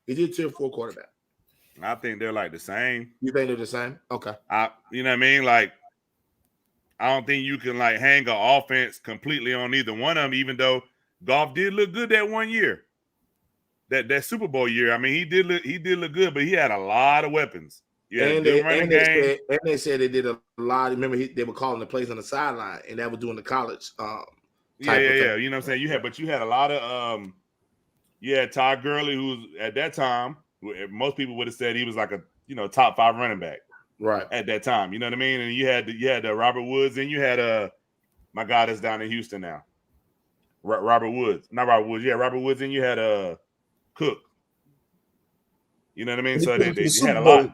he a tier 4 quarterback? I think they're like the same. You think they're the same? Okay. You know what I mean? Like, I don't think you can like hang an offense completely on either one of them, even though Goff did look good that one year. That Super Bowl year. I mean, he did look good, but he had a lot of weapons. And they said they did a lot. Remember, they were calling the plays on the sideline, and that was doing the college. Yeah. You know what I'm saying? You had a lot of you had Todd Gurley, who's at that time, most people would have said he was like a top 5 running back. Right. At that time. You know what I mean? And you had Robert Woods, and you had my guy that's down in Houston now. Robert Woods. Not Robert Woods. Yeah, Robert Woods, and you had Cook. You know what I mean? So they had a lot.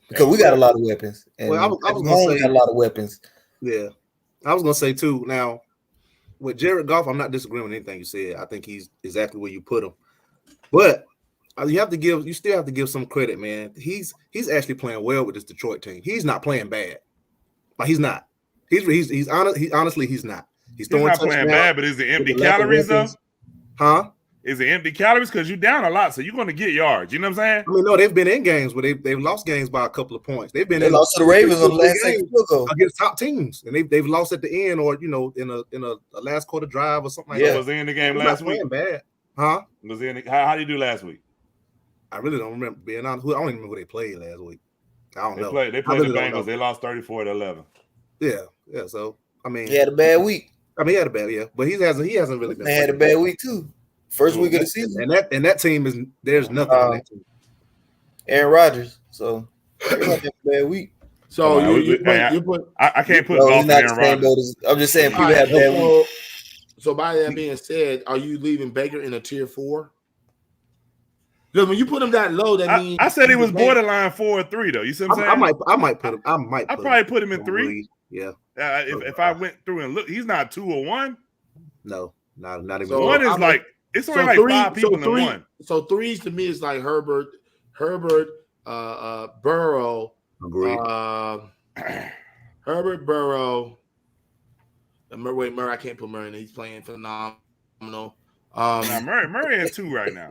Because we got a lot of weapons. And I was gonna say got a lot of weapons. Yeah. I was gonna say too. Now, with Jared Goff, I'm not disagreeing with anything you said. I think he's exactly where you put him. But you still have to give some credit, man. He's actually playing well with this Detroit team. He's not playing bad. Like he's not. He's honestly he's not. He's not playing bad, but is it empty calories though? Huh? Is it empty calories? Because you're down a lot, so you're going to get yards. You know what I'm saying? I mean, no, they've been in games where they've lost games by a couple of points. They lost to the Ravens on the last game against top teams, and they've lost at the end, or in a last quarter drive or something like that. Was they in the game last week? Bad, huh? Was they how did you do last week? I really don't remember. Being honest, I don't even remember who they played last week. I don't know. They played the Bengals. They lost 34-11. Yeah. So I mean, he had a bad week. He had a bad but he hasn't really been. They had a bad week too. First week of the season, and that team there's nothing on that team. Aaron Rodgers, so they had a bad week. So I can't put Goff in Aaron Rodgers. I'm just saying people have bad week. So by that being said, are you leaving Baker in a tier 4? Because when you put him that low, that means I said he was borderline 4 or 3 though. You see what I'm saying? I might put him. I'd probably put him in 3. Yeah. If I went through and look, he's not 2 or 1. No, not even. So 1 is like it's only like 5 people in 1. So 3s to me is like Herbert, Burrow. Agreed. Herbert, Burrow. Murray. I can't put Murray in. He's playing phenomenal. Murray in 2 right now.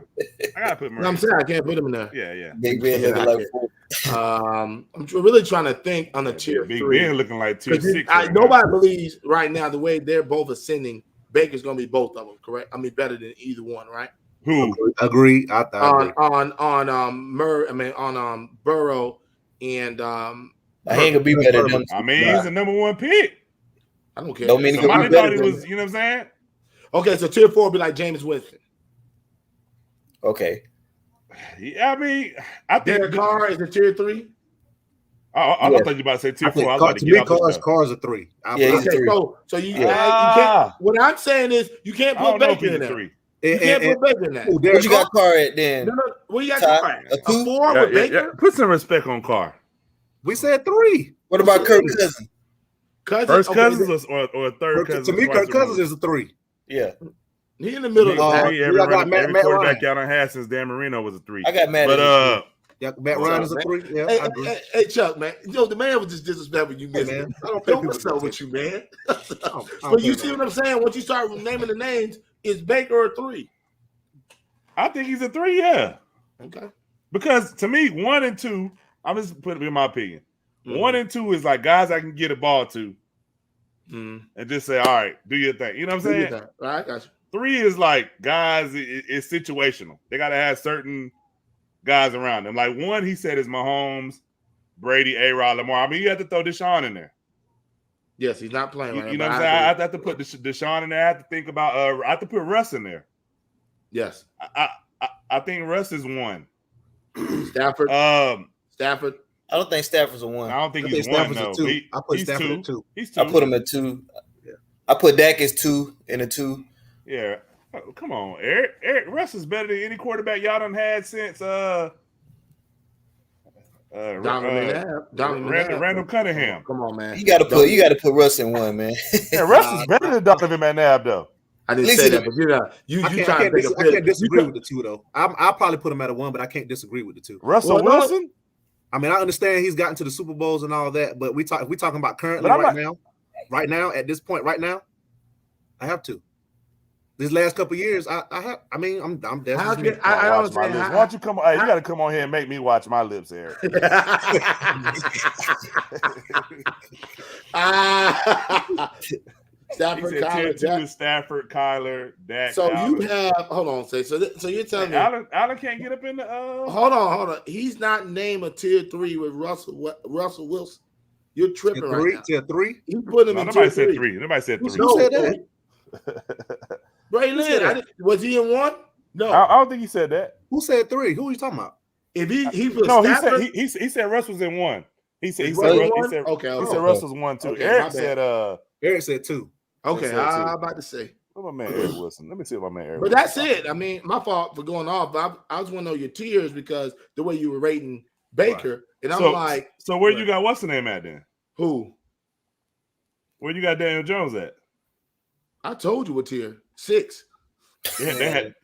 I gotta put Murray. I'm saying I can't put him in there. Yeah. Big Ben looking like 4. I'm really trying to think on the tier 3. Big Ben looking like tier 6. Nobody believes right now the way they're both ascending. Baker's gonna be both of them, correct? I mean, better than either one, right? Who? Agree. On Burrow and I ain't gonna be better than. I mean, he's the number 1 pick. I don't care. Somebody thought he was. You know what I'm saying? Okay, so tier 4 would be like James Winston. Okay. Yeah, I mean, I think Derek Carr is a tier 3. I thought you were about to say tier 4. I was about to get off Carr's a 3. Okay, so you can't. What I'm saying is you can't put Baker in there. You can't put Baker in that. What you got Carr at then? No. What you got Carr at? A 4 with Baker? Put some respect on Carr. We said 3. What about Kirk Cousins? First Cousins or third Cousins? To me, Kirk Cousins is a 3. Yeah. He in the middle of the pack. Every Matt quarterback Ryan. y'all done had since Dan Marino was a 3. I got Matt. But Yeah, Matt Ryan is a 3. Yeah, I agree. Hey, Chuck, man. The man was just disrespectful. You missed man. it. I don't pay Don't people mess up attention. with you, man. I don't But you pay see no what I'm saying? Once you start naming the names, is Baker a 3? I think he's a 3, yeah. Okay. Because to me, 1 and 2, I'm just putting it in my opinion. Mhm. 1 and 2 is like guys I can get a ball to Mhm. and just say, all right, do your thing. You know what I'm saying? All right, I got you. 3 is like guys, it's situational. They got to have certain guys around them. Like 1, he said, is Mahomes, Brady, A-Rod, Lamar. I mean, you have to throw Deshaun in there. Yes, he's not playing right now. You know but what I'm saying? I have to put Deshaun in there. I have to think about. I have to put Russ in there. Yes. I think Russ is 1. Stafford. Stafford. I don't think Stafford's a 1. I don't think I he's think 1. Stafford's No, a 2. I put Stafford at 2. He's 2. I put him at 2. Yeah. I put Dak as 2 and a 2. Yeah. Oh, come on, Eric Russ is better than any quarterback y'all done had since Randall Cunningham. Come on, man. You got to put Russ in 1, man. Yeah, Russ is better than Donovan McNabb though. I didn't say that, but you trying to take a I can't disagree with the 2 though. I'll probably put him at a 1, but I can't disagree with the 2. Russell Wilson. I mean, I understand he's gotten to the Super Bowls and all that, but we talking about currently right now at this point right now. I have to. These last couple of years, I'm definitely. Why don't you come on? Hey, you got to come on here and make me watch my lips, Eric. Stafford, Kyler, Stafford, Kyler, Dak. So Allen. you have hold on, so you're telling me Allen can't get up in the. Hold on. He's not named a tier 3 with Russell Wilson. You're tripping right now. Tier 3. You put him in Nobody tier said 3. Nobody said 3. Who said that? Ray Lynn, was he in 1? No, I don't think he said that. Who said 3? Who are you talking about? If he was No, Stafford, he said Russ was in 1. He said Russ was 1 too. Okay, Eric said Eric said 2. Okay, I'm about to say. What my man Eric Wilson? Let me see what my man Eric. But that's it. I mean, my fault for going off. But I just want to know your tiers because the way you were rating Baker, and I'm like, so where you got what's the name at then? Who? Where you got Daniel Jones at? I told you what tier 6. Yeah, they had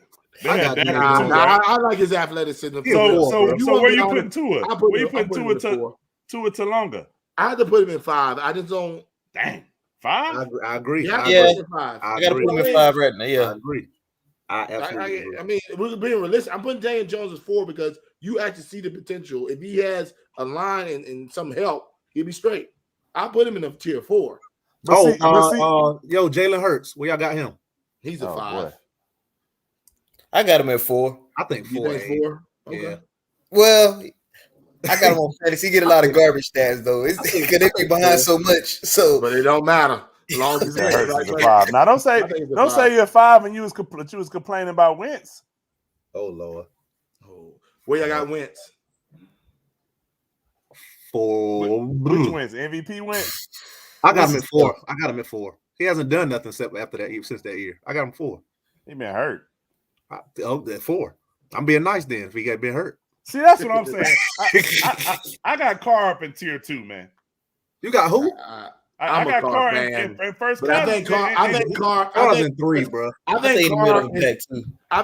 I like his athleticism. So where you putting Tua? Where you putting Tua Talonga? I had to put him in 5. I just don't. Dang, 5? I agree. Yeah, I got to put him in 5 right now. Yeah, I agree. I absolutely agree. I mean, we're being realistic. I'm putting Daniel Jones as 4 because you actually see the potential. If he has a line and some help, he'll be straight. I'll put him in a tier 4. Yo, Jalen Hurts, where y'all got him? He's a 5. Boy. I got him at 4. I think 4. Okay. Yeah. Well, I got him on fantasy. He get a lot of garbage stats though. It's because they be behind so much. So, but it don't matter. As long as Hurts is a 5. Now don't say you're 5 and you was complaining about Wentz. Oh Lord. Where y'all got Wentz? 4. Which Wentz? MVP Wentz? I got him at 4. He hasn't done nothing since that year. I got him 4. He been hurt. At 4. I'm being nice then if he got been hurt. See, that's what I'm saying. I got Carr up in tier 2, man. You got who? I got Carr in first. But I think Carr. Carr's in 3, bro. I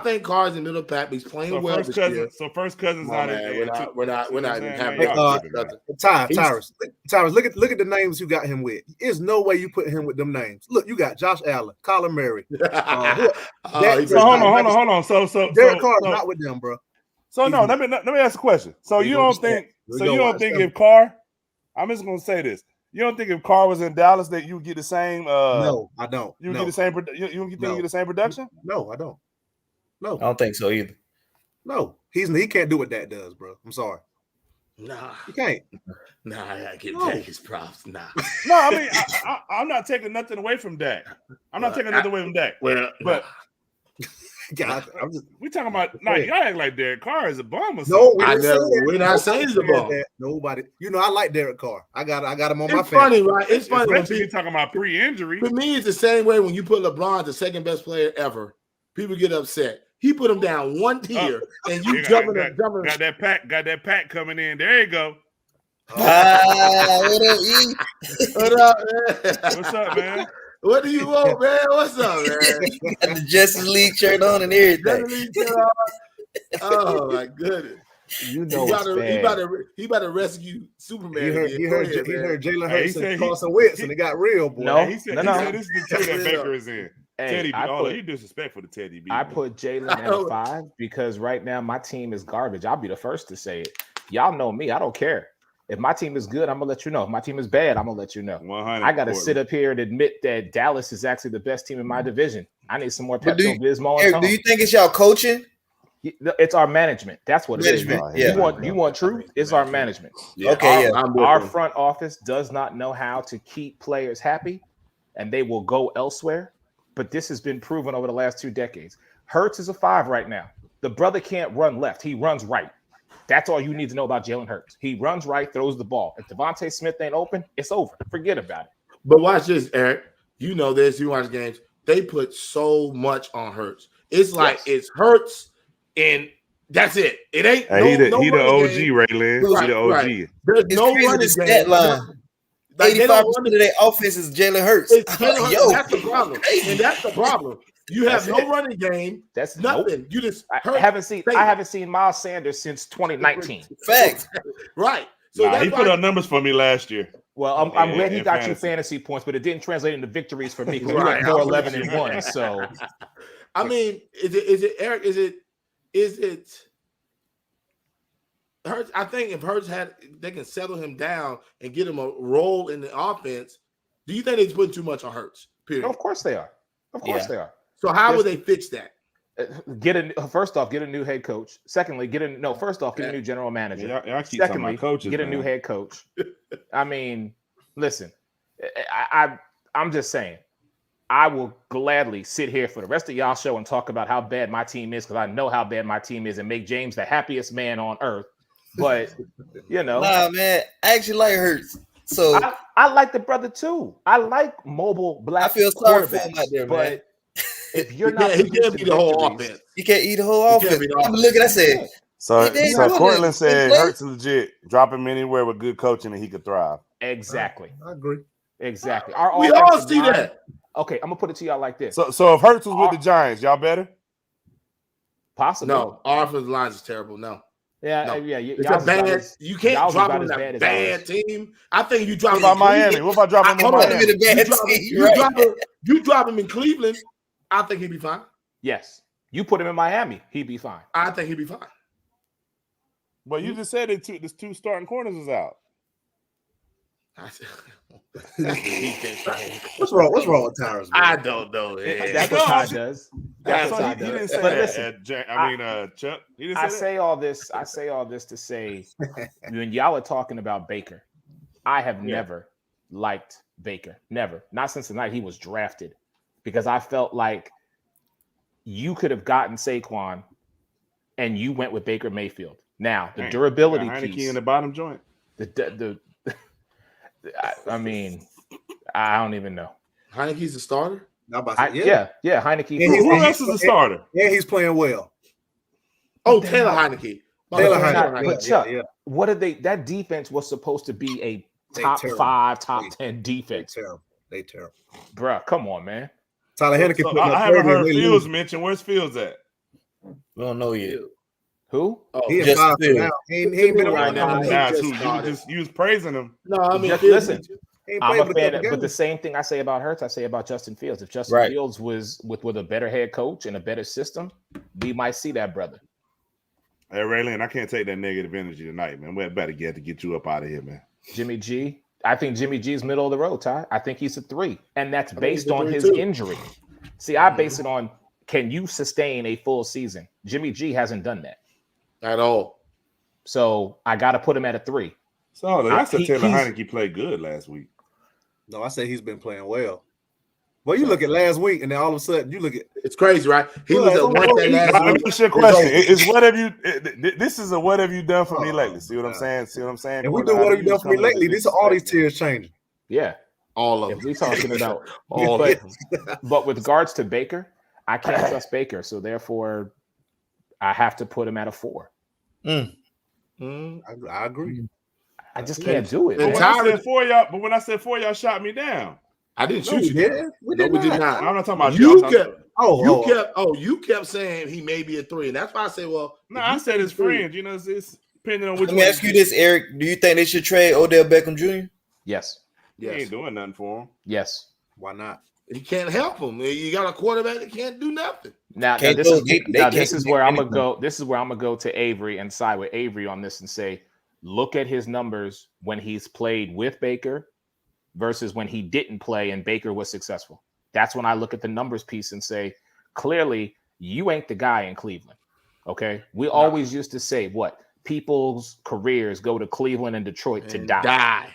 think Carr's in middle pack. He's playing well this year. So first Cousins not in. We're not even happy. Tyrus, look at the names you got him with. There's no way you put him with them names. Look, you got Josh Allen, Kyler Murray. So hold on. So Derek Carr's not with them, bro. So no, let me ask a question. So you don't think if Carr? I'm just gonna say this. You don't think if Carr was in Dallas that you would get the same? No, I don't. You would get the same. You don't think you get the same production? No, I don't. No, I don't think so either. No, he can't do what Dak does, bro. I'm sorry. Nah, he can't. Nah, I gotta give Dak his props. Nah, no, I mean I'm not taking nothing away from Dak. I'm not taking nothing away from Dak. Well, but. God, we talking about y'all act like Derek Carr is a bum or something. No, we're not saying he's a bum. Nobody, I like Derek Carr. I got him on my family. Funny, right? It's funny when people talking about pre-injury. For me, it's the same way when you put LeBron the second best player ever. People get upset. He put him down 1 tier, and you jumping. Got that pack coming in. There you go. What up, E? What up, man? What's up, man? What do you want, man? What's up, man? Got the Justice League shirt on and everything. Definitely, sir. Oh my goodness. You know it's He about to rescue Superman. He heard Jalen Hey, he Hurts said and he- Carson Wentz, and it got real, boy. No. He said, No. he said this is the team that Baker is in. Hey, Teddy B. I Oh, put- you disrespectful to Teddy B. I put Jalen at a 5 because right now my team is garbage. I'll be the first to say it. Y'all know me. I don't care. If my team is good, I'm gonna let you know. If my team is bad, I'm gonna let you know. 100. I gotta sit up here and admit that Dallas is actually the best team in my division. I need some more But do you- Pepto Bismol. Eric, and do you Tone. think it's y'all coaching? It's our management. That's what it is. Management, You yeah. want truth? It's our management. Yeah. Okay, yeah. I'm with Our him. front office does not know how to keep players happy, and they will go elsewhere. But this has been proven over the last 2 decades. Hurts is a 5 right now. The brother can't run left; he runs right. That's all you need to know about Jalen Hurts. He runs right, throws the ball. If Devontae Smith ain't open, it's over. Forget about it. But watch this, Eric. You know this. You watch games. They put so much on Hurts. It's like it's Hurts, and that's it. It ain't. Hey, he the running OG, game. Raylan. He the OG. Right. There's It's no crazy running the stat game. line. Like, they 85% don't of run their offense is Jalen Hurts. It's I'm like, yo, that's the problem. And that's the problem. You have That's no running game. That's Nothing. nope. You just I Hurts. haven't seen Miles Sanders since 2019. fact. Right. So Nah, that's he put up numbers for me last year. Well, I'm glad he in got you fantasy. fantasy points, but it didn't translate into victories for me because Right. we went 4-11 and 1. So I mean, is it Eric? Is it Hurts? I think if Hurts they can settle him down and get him a role in the offense. Do you think they're putting too much on Hurts? Period. no, of course they are. Of course Yeah. they are. So how would they fix that? First off, get a new head coach. Secondly, get a new general manager. Y'all keep talking Secondly, about coaches, get a man. new head coach. I mean, listen, I'm just saying, I will gladly sit here for the rest of y'all show and talk about how bad my team is because I know how bad my team is and make James the happiest man on earth. But Nah, man, I actually like Hurts. So I like the brother too. I like mobile black. I feel sorry for quarterbacks, him out there, man. but if you're not, He can't be producing the whole victories- offense. you can't eat the whole He can't offense. be the I'm looking, I said, So, He did so good. Cortland said He Hurts legit. Drop him anywhere with good coaching and he could thrive. Exactly. I agree. Exactly. Our We all offensive see line- that. Okay, I'm gonna put it to y'all like this. So if Hurts was with the Giants, y'all better? Oh, Possibly. No, our offensive line is terrible. No. Yeah, No. yeah. It's y'all's a bad. about as- You can't y'all's drop about him in as a bad as bad ours. team. I think you drop What him about in Miami? Cleveland. What about dropping him in Hold on. Miami? in a bad team, You drop him in Cleveland. I think he'd be fine. Yes. You put him in Miami, he'd be fine. I think he'd be fine. But you just said it. The 2 starting corners is out. What's wrong? What's wrong with Tyrus? I don't know. Man. That's what Ty does. That's So what Ty he didn't does. say But that. listen, Chuck. He didn't say I that. say all this to say when y'all are talking about Baker, I have never liked Baker. Never. Not since the night he was drafted. Because I felt like you could have gotten Saquon and you went with Baker Mayfield. Now, the Dang, durability got Heineke piece. in the bottom joint. I mean, I don't even know. Heineke's a starter. Yeah, Heineke. Who else is a starter? Yeah, he's playing well. Oh, Taylor Heineke. Taylor Heineke. But Chuck, yeah. what did they? That defense was supposed to be a They top terrible. 5, top 10 They defense. terrible. They terrible. Bruh, come on, man. Tyler Henneke So put up I haven't 30 heard and they Fields lose. mentioned. Where's Fields at? We don't know yet. Who? Oh, He in Just 5 Fields. now. He ain't been Right around now, now. he Nah, just too. started. You was praising him. No, I mean, Just Fields- listen. He ain't I'm played a but fan, couple but the games. same thing I say about Hurts, I say about Justin Fields. If Justin Right. Fields was with a better head coach and a better system, we might see that brother. Hey, Raylan, I can't take that negative energy tonight, man. We better get you up out of here, man. Jimmy G. I think Jimmy G is middle of the road, Ty. I think he's a 3. And that's think based he's a on 3 his too. injury. See, I base it on can you sustain a full season? Jimmy G hasn't done that. At all. So I got to put him at a 3. So I said Taylor he's- Heineke played good last week. No, I say he's been playing well. Well, you look at last week, and then all of a sudden you look at It's crazy, right? He Well, was at it's one okay. that last Let me week. ask you a question. Is what have you? This is a what have you done for me Oh, lately? See what I'm God. saying? See what I'm saying? and we Cortland, do what how have you done for me coming with lately. this These are all these disrespect, tiers changing. Yeah. All of If them. we're talking about All but, of but with regards to Baker, I can't trust Baker. So therefore, I have to put him at a 4. Mm. I agree. I just can't do it. And But man. when I said four y'all, but when I said four, y'all shot me down. I didn't No, shoot we you. didn't. Down. We No, did we did not. not. I'm not talking about You you. kept. Oh, You kept saying he may be a 3, and that's why I said, well, No, if I you said think his 3, friends. You know, it's depending on which Let me one. ask you this, Eric. Do you think they should trade Odell Beckham Jr.? Yes. He Yes, ain't doing nothing for him. Yes. why not? he can't help him. You got a quarterback that can't do nothing. Now Can't this go- is they now can't this is connect where I'm gonna anything. go. This is where I'm gonna go to Avery and side with Avery on this and say, look at his numbers when he's played with Baker versus when he didn't play and Baker was successful. That's when I look at the numbers piece and say, clearly, you ain't the guy in Cleveland. Okay. We always used to say what people's careers go to Cleveland and Detroit to And die.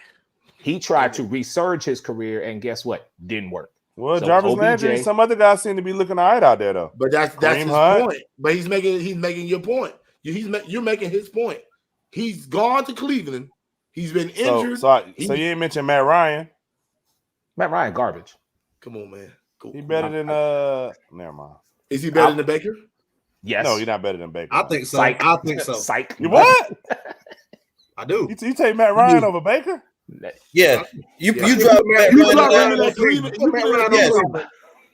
He tried to resurge his career, and guess what? Didn't work. Well, So Jarvis OBJ Landry, some other guys seem to be looking all right out there, though. But that's Kareem his Hunt. point. But he's making your point. You're making his point. He's gone to Cleveland. He's been injured. So you ain't mentioned Matt Ryan. Matt Ryan, garbage. Come on, man. Cool. He better than never mind. Is he better than Baker? Yes. No, you're not better than Baker. I think so. Psych. I think so. Psych. You what? I do. You take Matt Ryan over Baker? Yeah, you Yeah. drop Matt You Ryan. put down. him in Cleveland. You put him in Yes. Cleveland.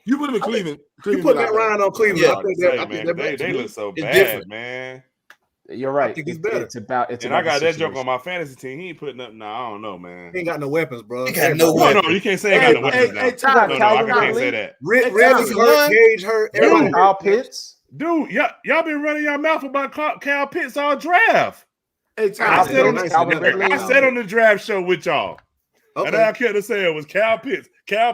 You put him in Cleveland. You put Matt Ryan on Cleveland. Yeah. I think Say, that, I man, think that they look so It's bad, different. man. You're right. I think he's It's better. It's about. It's And I about got the that joke situation. on my fantasy team. He ain't putting up. No, I don't know, man. he ain't got no weapons, bro. He got no No, weapons. you can't say he got no weapons now. Tyler, No, Calvin I can't Ridley. say that. Ridley Hey, hurt, Gage hurt. Everybody Kyle hurt. Pitts. Dude, y'all been running your mouth about Cal Pitts all draft. Hey, I Tyler. said, on nice the, enough. I said on the draft show with y'all. And Okay. I kept saying it was Cal Pitts. Not So he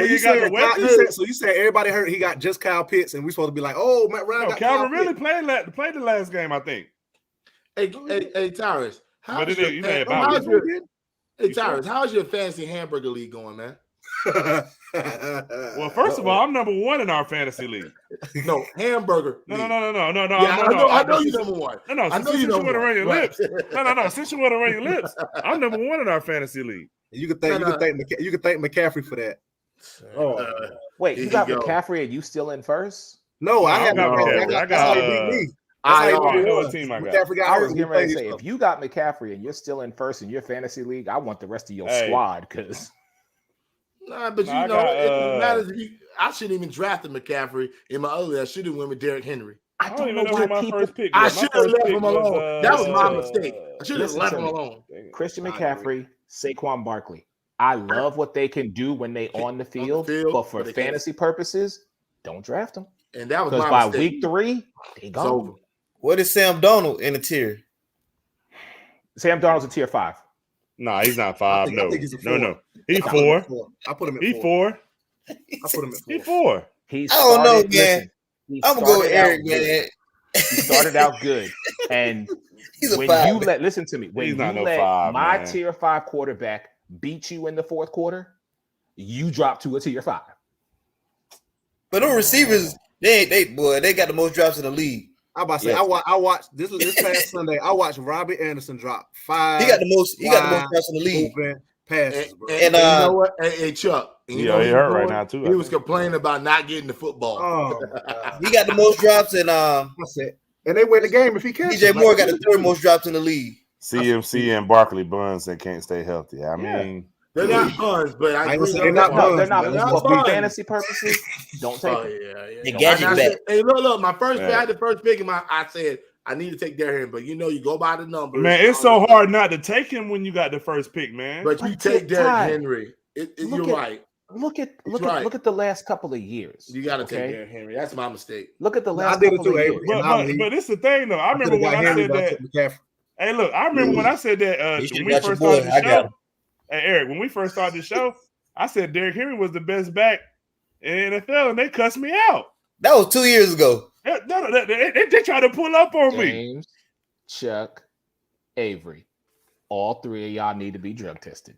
you ain't got the said, weapons. so you said everybody hurt. He got just Kyle Pitts, and we supposed to be like, oh, Matt Ryan No, got Calvin Kyle really Pitts. played the last game, I think. Hey, Tyrus. But it ain't- you ain't about how's it. your, hey, You Tyrus, how's your fantasy hamburger league going, man? Well, first of all, I'm number one in our fantasy league. No, hamburger. No. league. Yeah, I know you're number one. No, I know since you you want number to run one. your lips. No. Since you want to run your lips, I'm number one in our fantasy league. you could thank you could thank McCaffrey for that. Oh, Wait, Here you you got go. McCaffrey and you still in first? No, I I had got McCaffrey. McCaffrey. That's how he beat me. That's how he I beat me. know what team I got. McCaffrey got I hurt. was We getting ready to played say, each if you got McCaffrey and you're still in first in your fantasy league, I want the rest of your Hey. squad because nah, but No, you I know, got, it matters. I shouldn't even drafted McCaffrey in my other league. I should have went with Derrick Henry. I I don't don't know even know why who my people. first pick I was. My should have first left pick him alone. was, That was my listen mistake. I should have listen left to him me. alone. Christian I McCaffrey, Saquon Barkley. I love what they can do when they on the field, but for but they can't. fantasy purposes, don't draft them And that was because my by mistake. week 3, they It's gone. over. What is Sam Donald in the tier? Sam Darnold's a tier 5. Nah, he's not I five. think No, he's a no, four. no. He's I put him at four. I put him at He 4. four. I put him at 4. He four. He I don't know, started. man. Listen, he I'm gonna go with started out Eric, good. man. He started out good, and He's a when five. you listen to me, when He's you not no let five, my man. tier 5 quarterback beat you in the fourth quarter, you drop to a tier 5. But them receivers, they got the most drops in the league. I about to say, Yes. I watched this past Sunday. I watched Robbie Anderson drop 5. He got the most drops in the league. open passes, bro. And And, you know what? Hey, Chuck. and you Yeah, know he what hurt was right doing? now, too, He I was think. complaining about not getting the football. Oh, my God. He got the most drops, and I said, and they win the game if he catches. DJ Moore got the third most drops in the league. CMC and Barkley Buns that can't stay healthy. I Yeah. mean, They're not buns, but I I ain't agree. gonna say they're not No, buns. they're not. They're But not for buns. fantasy purposes, don't take Oh them. yeah. The And gadget I back. said, hey, look, my first pick, Yeah. I had the first pick in I said I need to take Derrick Henry, but you go by the numbers. man, it's so hard not to take him when you got the first pick, man. But you But take Ty, Derrick Henry. look You're at- right. Look at right. the last couple of years. You got to take okay? Derrick Henry. That's my mistake. Look at the I last did it couple too, of Avery. years. But it's the thing though. I remember when I said that. McCaffrey. Hey, look, I remember when I said that You should've when we got your first boy. started I the got show. him. Hey, Eric, when we first started the show, I said Derrick Henry was the best back in the NFL, and they cussed me out. That was 2 years ago. They tried to pull up on me. James, Chuck, Avery, all 3 of y'all need to be drug tested.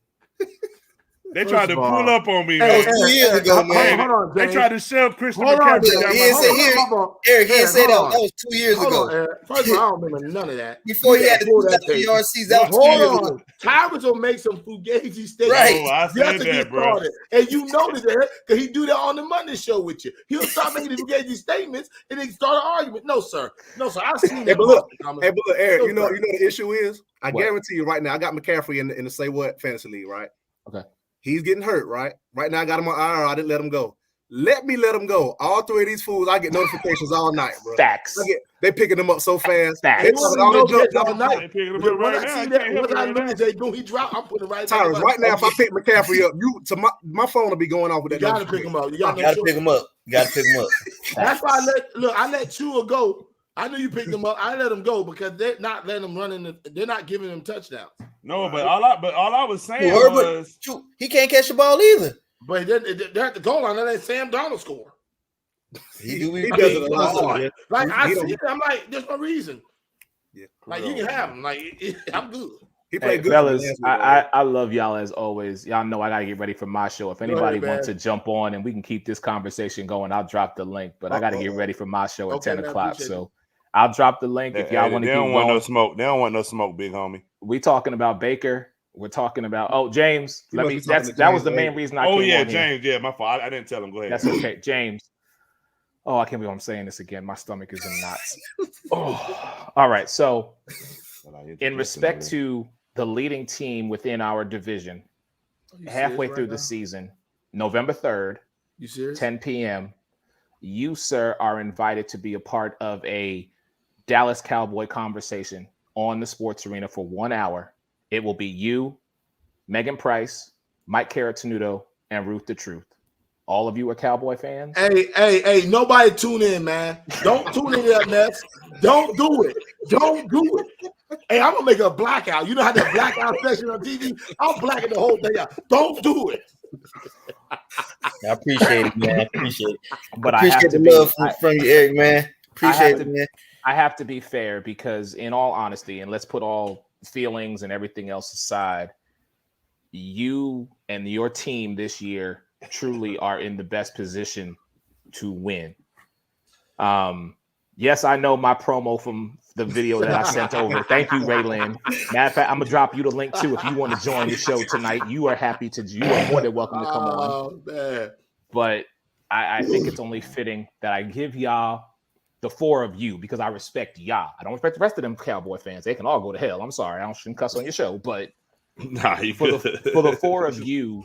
They tried to pull up on me, Hey, man. That was 2 years ago, man. Hold on, They James. tried to shove Christian Hold on, McCaffrey James. down He my ain't say throat. here. Hold on. Eric, he didn't say Hold that. on. That was 2 years Hold ago. on, Eric. First of all, I don't remember none of that. Before he You had the can't pull that 2,000 tape. yard season, that was 2 Hold years ago. on. Tyrus will make some fugazi statements. Right. Oh, I Just said to get that, bro. started. And you notice that because he do that on the Monday show with you. He'll start making the fugazi statements and then start an argument. No, sir. No, sir. I've seen Hey, that. but look, coming. Hey, but look, Eric, No, you know sir. the issue is. I What? guarantee you right now, I got McCaffrey in the Say What fantasy league, right? Okay. He's getting hurt, right? Right now, I got him on IR. I didn't let him go. Let me let him go. All three of these fools, I get notifications all night, bro. Facts. They picking them up so fast. Facts. They He wasn't all the no junk catch all numbers. night. They picking him But up when right I now. see I that, can't help when it I right look now. at Jay Boone, he drop. I'm putting it right back. Tyrus, right now, if I pick McCaffrey up, my phone will be going off with You that. gotta pick him up. You gotta, You gotta pick him up. You gotta pick him up. That's why I let Chua go. I knew you picked him up. I let him go because they're not letting him run in. They're not giving him touchdowns. No, but all I was saying Herbert, was shoot, he can't catch the ball either. But they're at the goal line. They let Sam Donald score. He do. He I does mean, it a lot. come on. Yeah. Like I He see don't- it, I'm like, there's no reason. Yeah. Like you can have him. Like I'm good. He played Hey, good. fellas, last week, I love y'all as always. Y'all know I gotta get ready for my show. If ahead, anybody man. wants to jump on and we can keep this conversation going, I'll drop the link. But I gotta get ready for my show at Okay, 10 man, o'clock. appreciate So I'll drop the link if y'all want to they keep don't want going. no smoke. They don't want no smoke, big homie. We talking about Baker. We're talking about James. You must be talking to That was James the main later. reason I Oh came yeah, on here. James. Yeah, my fault. I didn't tell him. Go ahead. That's okay, James. Oh, I can't believe I'm saying this again. My stomach is in knots. Oh, all right. So, in respect to the leading team within our division, halfway through the season, November 3rd, You serious? 10 p.m., you, sir, are invited to be a part of a Dallas Cowboy conversation on the Sports Arena for 1 hour. It will be you, Megan Price, Mike Caratanudo, and Ruth the Truth. All of you are Cowboy fans? Hey, nobody tune in, man. Don't tune into that mess. Don't do it. Don't do it. Hey, I'm gonna make a blackout. You know how that blackout section on TV? I'll black it the whole thing out. Don't do it. I appreciate it, man. I appreciate it. But I have Appreciate to the be, love from you, Eric, man. Appreciate it, man. I have to be fair because, in all honesty, and let's put all feelings and everything else aside, you and your team this year truly are in the best position to win. Yes, I know my promo from the video that I sent over. Thank you, Raylan. Matter of fact, I'm gonna drop you the link too if you want to join the show tonight. You are more than welcome to come on. Oh man. But I think it's only fitting that I give y'all, the four of you, because I respect y'all. I don't respect the rest of them Cowboy fans. They can all go to hell. I'm sorry. I shouldn't cuss on your show, but Nah, you for good. the four of you,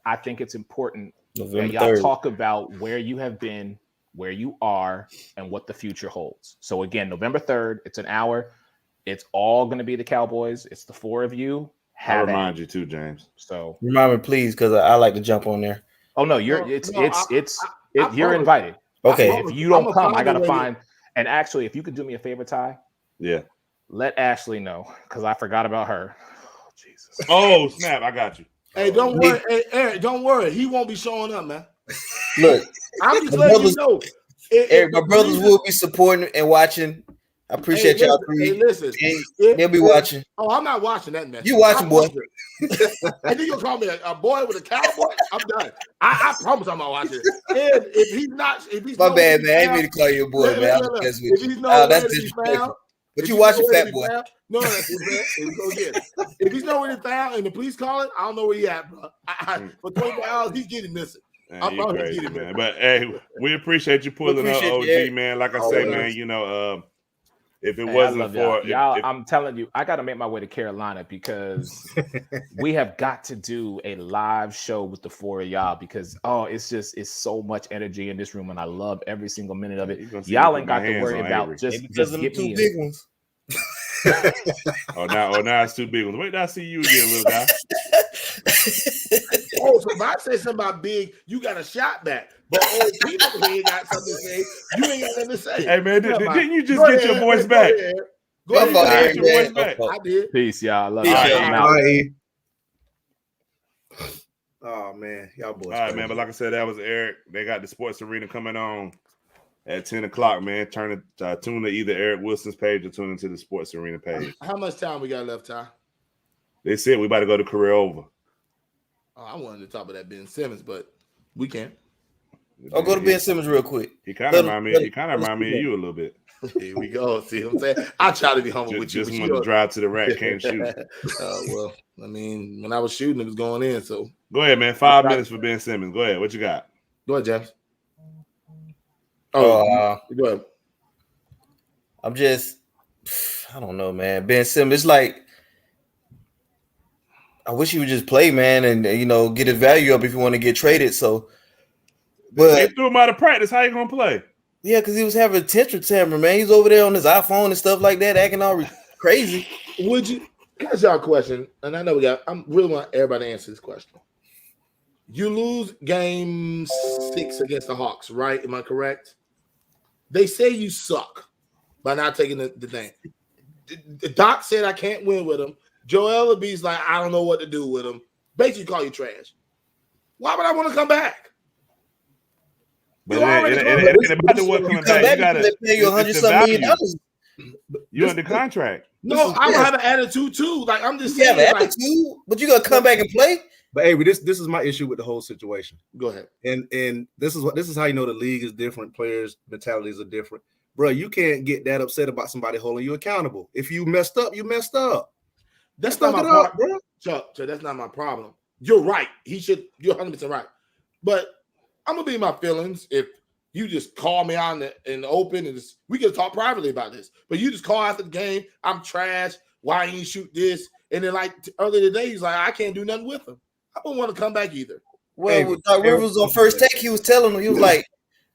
I think it's important that November y'all 3rd. talk about where you have been, where you are, and what the future holds. So again, November 3rd, it's an hour. It's all going to be the Cowboys. It's the four of you. I Have remind at it. you too, James. So, Remind me, please, because I like to jump on there. oh no, you're you're invited. Okay. If you don't come, I gotta find. find. And actually, if you could do me a favor, Ty, Yeah. let Ashley know because I forgot about her. Oh, Jesus. Oh snap! I got you. Hey, don't worry. Hey, Eric, don't worry. He won't be showing up, man. Look, I'm just My letting brothers- you know. Eric, my brothers will be supporting and watching. I appreciate y'all Hey, three. listen. They'll be watching. Oh, I'm not watching that mess. You watching, I'm boy. watching it. And then you'll call me a boy with a cowboy. I'm done. I promise I'm not watching it. And if he's My nowhere bad, to be man. I ain't found- mean to call you a boy, look, man. I'm look, look. just If with he's you. nowhere That's to be disrespectful. found, But if you he's watching nowhere to Fat be Boy. found- No, that's his man. Here we go again. If he's nowhere to be found and the police call it, I don't know where he at, bro. For 24 hours, he's getting missing. Man, I'm you probably crazy, getting man. it. But hey, we appreciate you pulling up, appreciate you, OG, Eric. man. Like I Oh, say, man. man, you know, if it Hey, I wasn't love for y'all. if- I'm telling you, I got to make my way to Carolina because we have got to do a live show with the four of y'all because it's so much energy in this room and I love every single minute of You it. gonna see y'all me ain't put my got to hands worry on about Avery. just Because of the get two me. big ones. now it's two big ones. Wait till I see you again, little guy. Oh, so if I say something about big, you got a shot back. But old people ain't got something to say. You ain't got nothing to say. Hey man, Never mind. didn't you just Go get your ahead, voice go back? ahead. Go My ahead. fault, Get Eric, your man. voice back. My fault. I did. Peace, y'all. Love Peace, y'all. y'all. I'm out. Bye. Oh man, y'all boys. All right, man. But like I said, that was Eric. They got the Sports Arena coming on at 10 o'clock, man. Tune to either Eric Wilson's page or tune into the Sports Arena page. How much time we got left, Ty? They said we about to go to career over. I wanted to talk about that Ben Simmons, but we can't. I'll go to Ben Simmons real quick. He kind of remind me. He kind of remind me of you a little bit. Here we go. See what I'm saying? I try to be humble with you. Just want to drive to the rack, can't shoot. Well, I mean, when I was shooting, it was going in. So go ahead, man. 5 minutes for Ben Simmons. Go ahead. What you got? Go ahead, James. Go ahead. I don't know, man. Ben Simmons, it's like, I wish he would just play, man, and get his value up if you want to get traded. So, but they threw him out of practice. How you gonna play? Yeah, because he was having a tantrum temper, man. He's over there on his iPhone and stuff like that, acting all crazy. Would you ask y'all a question? And I know I'm really want everybody to answer this question. You lose game 6 against the Hawks, right? Am I correct? They say you suck by not taking the thing. The Doc said I can't win with him. Joel Embiid's like, I don't know what to do with him. Basically call you trash. Why would I want to come back? But it ain't about the what coming back. You gotta pay you $100 million. You under contract. No, I don't have an attitude too. Like I'm just saying, have an attitude, but you gonna come back and play. But hey, this is my issue with the whole situation. Go ahead. And this is how you know the league is different. Players' mentalities are different, bro. You can't get that upset about somebody holding you accountable. If you messed up, you messed up. That's not my problem, bro. Chuck, that's not my problem. You're right. You're 100% right. But I'm gonna be in my feelings if you just call me out in the open and we can talk privately about this. But you just call after the game, I'm trash. Why didn't you shoot this? And then like earlier today, he's like, I can't do nothing with him. I don't want to come back either. Well, with Doc Rivers on First Take, he was telling him, he was like,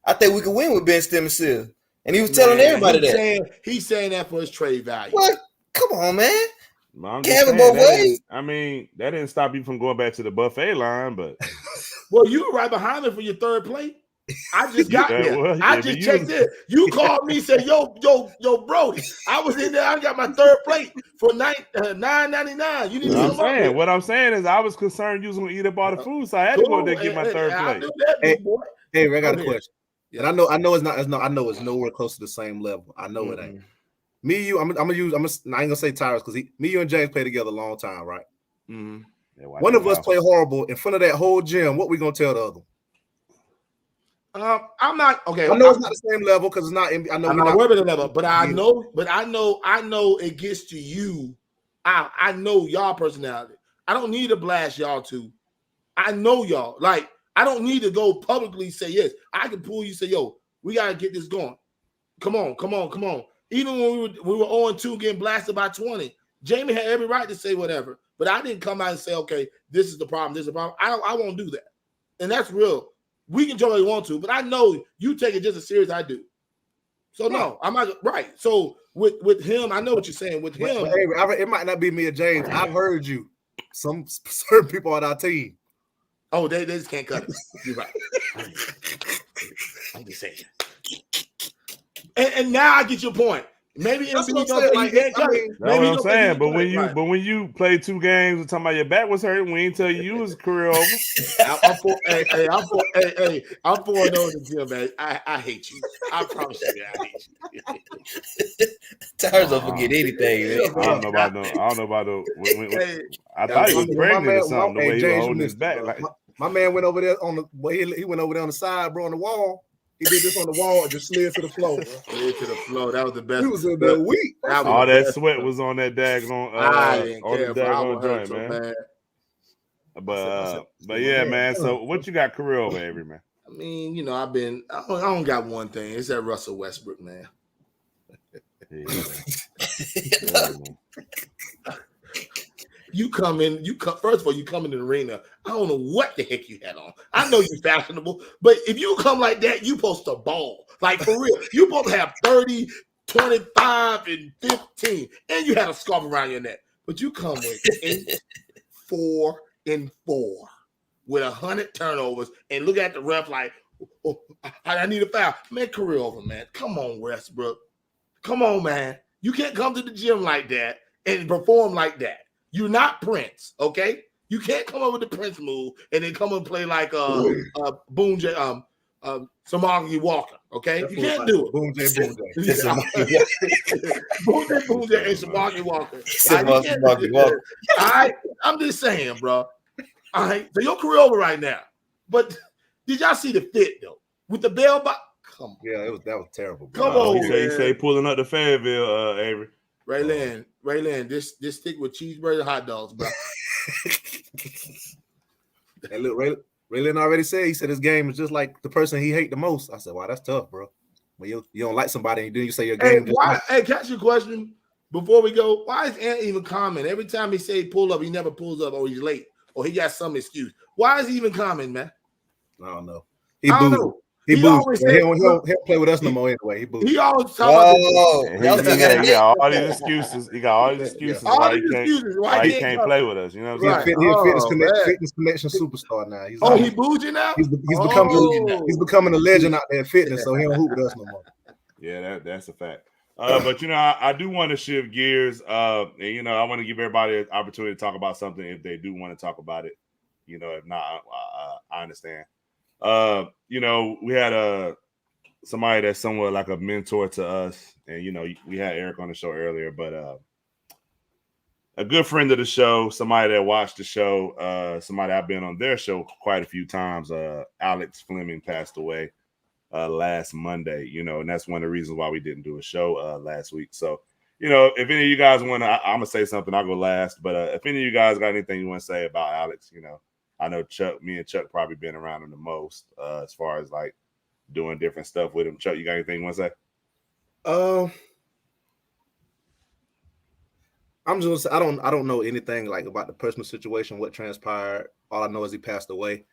I think we could win with Ben Simmons still. And he was telling everybody that. He's saying that for his trade value. What? Come on, man. Can't have it both ways. I mean, that didn't stop you from going back to the buffet line, but well, you were right behind me for your third plate. I just got there. Well, I just checked in. You called me, said, "Yo, Brody." I was in there. I got my third plate for $9.99. You need to what I'm saying is, I was concerned you was gonna eat up all the food, so I had to go there and get my third plate. Hey, I got a question. And I know it's not. I know it's nowhere close to the same level. I know it ain't. Me, you, I'm gonna use. I ain't gonna say Tyrus because me, you, and James played together a long time, right? Mm-hmm. Yeah, one of us play horrible in front of that whole gym. What we gonna tell the other? I'm not okay. I know it's not the same level because it's not. I know I'm not worried about the level, but I know it gets to you. I know y'all personality. I don't need to blast y'all too. I know y'all. Like I don't need to go publicly say yes. I can pull you. Say yo, we gotta get this going. Come on. Even when we were 0-2 getting blasted by 20, Jamie had every right to say whatever. But I didn't come out and say, okay, this is the problem. This is the problem. I won't do that. And that's real. We can joke if we want to, but I know you take it just as serious as I do. So no, I'm not right. So with him, I know what you're saying. With him, it might not be me or James. I've heard you. Some certain people on our team. Oh, they just can't cut it. You're right. I'm just saying. And now I get your point. Maybe that's what I'm saying. But when you play 2 games and talking about your back was hurting, we ain't tell you was career over. I'm for those in the gym, man. I hate you. I promise you that I hate you. Tyrus don't forget anything. Man. I don't know about the. I thought he was pregnant or something. The way he was holding his back. Like my man went over there on the way. He went over there on the side, bro, on the wall. He did this on the wall and just slid to the floor. Bro. Slid to the floor. That was the best. He was in there weak. All that sweat was on that daggone joint, man. But yeah, man. So what you got career over, Avery, man? I mean, I don't got one thing. It's that Russell Westbrook, man. You come in, first of all, you come in the arena. I don't know what the heck you had on. I know you're fashionable, but if you come like that, you supposed to ball. Like for real. You supposed to have 30, 25, and 15. And you had a scarf around your neck. But you come with 8, 4, and 4 with 100 turnovers and look at the ref like, oh, I need a foul. Man, career over, man. Come on, Westbrook. Come on, man. You can't come to the gym like that and perform like that. You're not Prince, okay? You can't come up with the Prince move and then come and play like Boone J, Samaki Walker, okay? You can't do it. Boone J. Boone J and Samaki Walker. Samaki Walker. I'm just saying, bro. All right, so your career over right now. But did y'all see the fit though with the bell box? Come on, Yeah, that was terrible. Come bro. on, He say pulling up to Fayetteville, Avery. Raylan, this stick with cheeseburger hot dogs, bro. And look, Raylan already said, he said his game is just like the person he hate the most. I said, wow, that's tough, bro. When you don't like somebody and then you say your game. Hey, can I ask you a question before we go? Why is Ant even comment? Every time he say pull up, he never pulls up, or he's late, or he got some excuse. Why is he even comment, man? I don't know. I don't know. He always said, he don't play with us no more anyway. He booed. He always talk about this. He got all these excuses. He got all these excuses why he can't play with us. You know what I'm saying? He's a fitness connection superstar now. He booed you now? He's becoming a legend out there in fitness, so he don't hoop with us no more. Yeah, that's a fact. But I do want to shift gears. And I want to give everybody an opportunity to talk about something if they do want to talk about it. If not, I understand. We had somebody that's somewhat like a mentor to us, and we had Eric on the show earlier, but a good friend of the show, somebody that watched the show, somebody I've been on their show quite a few times. Alex Fleming passed away last Monday, and that's one of the reasons why we didn't do a show last week. So, if any of you guys want to, I'm gonna say something, I'll go last. But if any of you guys got anything you want to say about Alex, I know me and Chuck probably been around him the most as far as like doing different stuff with him. Chuck, you got anything you want to say? I'm just I don't know anything like about the personal situation, what transpired. All I know is he passed away.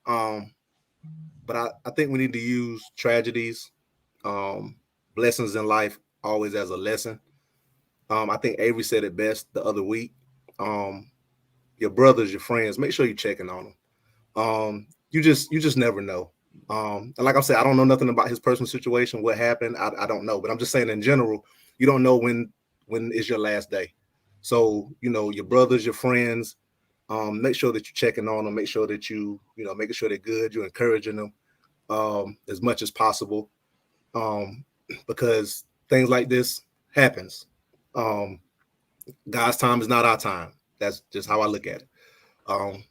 But I think we need to use tragedies, blessings in life always as a lesson. I think Avery said it best the other week. Your brothers, your friends, make sure you're checking on them. You just never know. And like I said, I don't know nothing about his personal situation, what happened. I don't know, but I'm just saying in general, you don't know when is your last day. So, your brothers, your friends, make sure that you're checking on them, make sure that making sure they're good, you're encouraging them as much as possible. Because things like this happens. God's time is not our time. That's just how I look at it.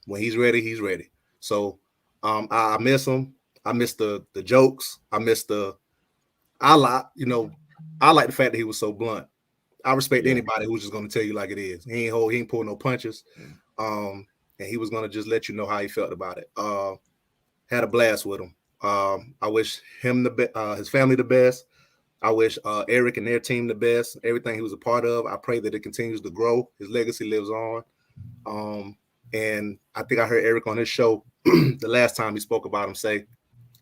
When he's ready, he's ready. So I miss him. I miss the jokes. I like the fact that he was so blunt. I respect anybody who's just going to tell you like it is. He ain't pulling no punches. And he was going to just let you know how he felt about it. Had a blast with him. I wish him his family the best. I wish Eric and their team the best. Everything he was a part of, I pray that it continues to grow. His legacy lives on. And I think I heard Eric on his show the last time he spoke about him say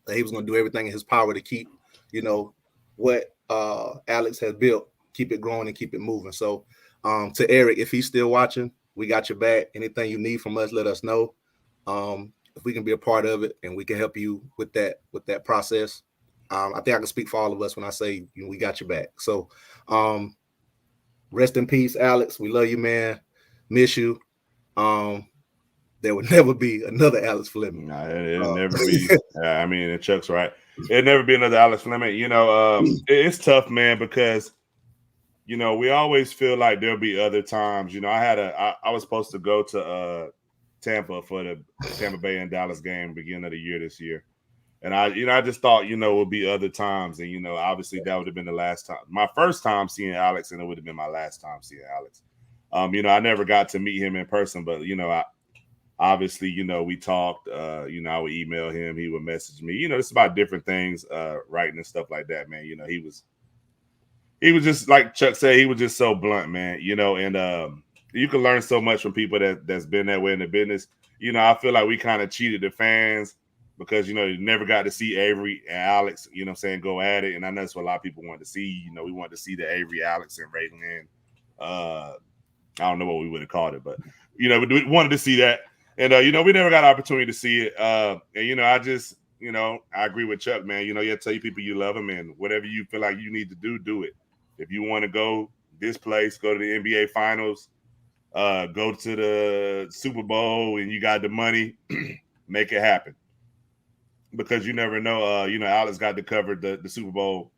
that he was going to do everything in his power to keep, what Alex has built, keep it growing and keep it moving. So to Eric, if he's still watching, we got your back. Anything you need from us, let us know. If we can be a part of it and we can help you with that process. I think I can speak for all of us when I say we got your back. So rest in peace, Alex. We love you, man. Miss you. There would never be another Alex Fleming. No, it'll never be. And Chuck's right. It'll never be another Alex Fleming. It's tough, man, because we always feel like there'll be other times. I was supposed to go to Tampa for the Tampa Bay and Dallas game beginning of the year this year. And I just thought, it would be other times. And, obviously that would have been the last time, my first time seeing Alex, and it would have been my last time seeing Alex. I never got to meet him in person, but, obviously, we talked, I would email him. He would message me, it's about different things, writing and stuff like that, man. He was just, like Chuck said, he was just so blunt, man, and you can learn so much from people that's been that way in the business. I feel like we kind of cheated the fans because, you never got to see Avery and Alex, go at it. And I know that's what a lot of people want to see. We wanted to see the Avery, Alex, and Raylan. I don't know what we would have called it, but, we wanted to see that. And, we never got an opportunity to see it. And, I just, I agree with Chuck, man. You tell people you love them, and whatever you feel like you need to do it. If you want to go this place, go to the NBA Finals, go to the Super Bowl, and you got the money, make it happen. Because you never know. Alex got to cover the Super Bowl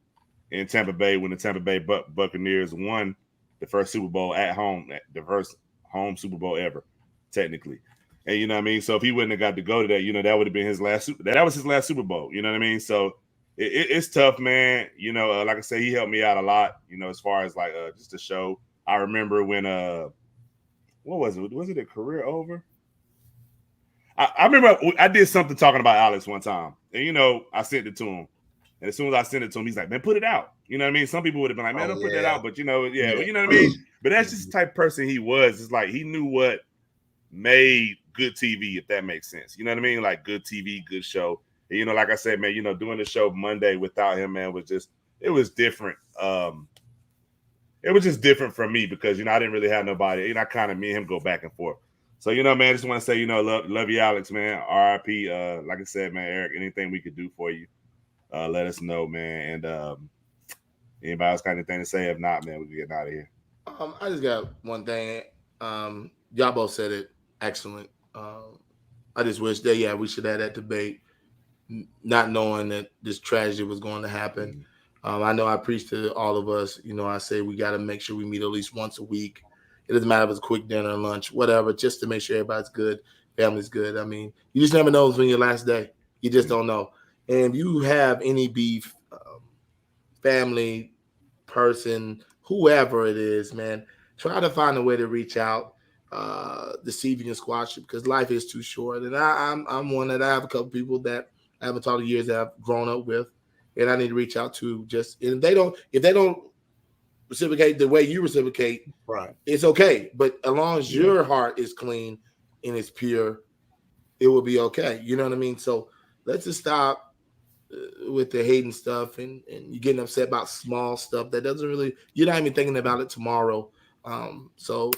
in Tampa Bay when the Tampa Bay Buccaneers won the first Super Bowl at home, the first home Super Bowl ever, technically. And you know what I mean? So if he wouldn't have got to go to that, you know, that would have been his last that was his last Super Bowl. You know what I mean? So it's tough, man. You know, like I said, he helped me out a lot, you know, as far as like just the show. I remember when what was it? Was it a career over? I remember I did something talking about Alex one time, and you know, I sent it to him. And as soon as I sent it to him, he's like, "Man, put it out." You know what I mean? Some people would have been like, "Man, don't put that out," but you know, you know what I mean. But that's just the type of person he was. It's like he knew what made good TV, if that makes sense. You know what I mean? Like good TV, good show. And, you know, like I said, man, you know, doing the show Monday without him, man, was just it was different. It was just different for me because you know I didn't really have nobody. You know, I kind of me and him go back and forth. So, you know, man, I just want to say, you know, love you, Alex, man. RIP. Like I said, man, Eric, anything we could do for you, let us know, man. And anybody else got anything to say? If not, man, we're getting out of here. I just got one thing. Y'all both said it. Excellent. I just wish that, we should have that debate, not knowing that this tragedy was going to happen. I know I preach to all of us. You know, I say we got to make sure we meet at least once a week. It doesn't matter if it's a quick dinner, lunch, whatever, just to make sure everybody's good, family's good. I mean, you just never know when your last day. You just don't know. And if you have any beef, family, person, whoever it is, man, try to find a way to reach out this evening and squash it because life is too short. And I'm one that I have a couple people that I haven't talked to years that I've grown up with, and I need to reach out to. Just if they don't reciprocate the way you reciprocate, right, it's okay. But as long as your heart is clean and it's pure, it will be okay. You know what I mean? So let's just stop with the hating stuff and you getting upset about small stuff that doesn't really, you're not even thinking about it tomorrow. So,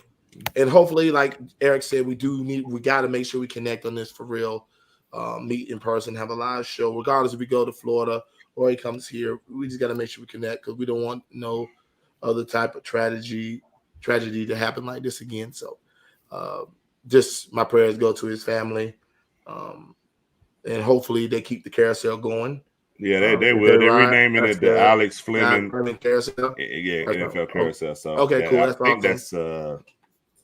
and hopefully, like Eric said, we got to make sure we connect on this for real, meet in person, have a live show, regardless if we go to Florida or he comes here. We just got to make sure we connect because we don't want no other type of tragedy to happen like this again. So, just my prayers go to his family. And hopefully they keep the carousel going. Yeah, they will. They're renaming it the Alex Fleming Carousel. Yeah, NFL Carousel. So okay, cool. That's I think awesome.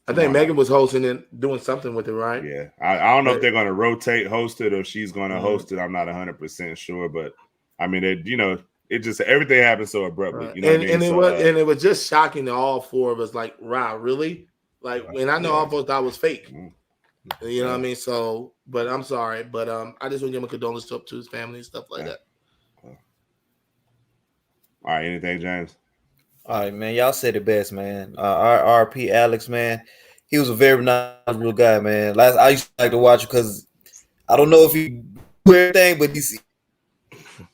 I think Megan was hosting it, doing something with it, right? Yeah, I don't know if they're going to rotate host it or she's going to host it. I'm not 100% sure, but I mean, it just everything happened so abruptly. Right. You know what I mean? It was just shocking to all four of us. Like, wow, really? Like, and I know all of us thought it was fake. You know what I mean? So, but I'm sorry, but I just want to give him a condolence to his family and stuff like that. All right, anything, James? All right, man. Y'all said it best, man. RP Alex, man. He was a very knowledgeable guy, man. I used to like to watch because I don't know if he do everything, but he's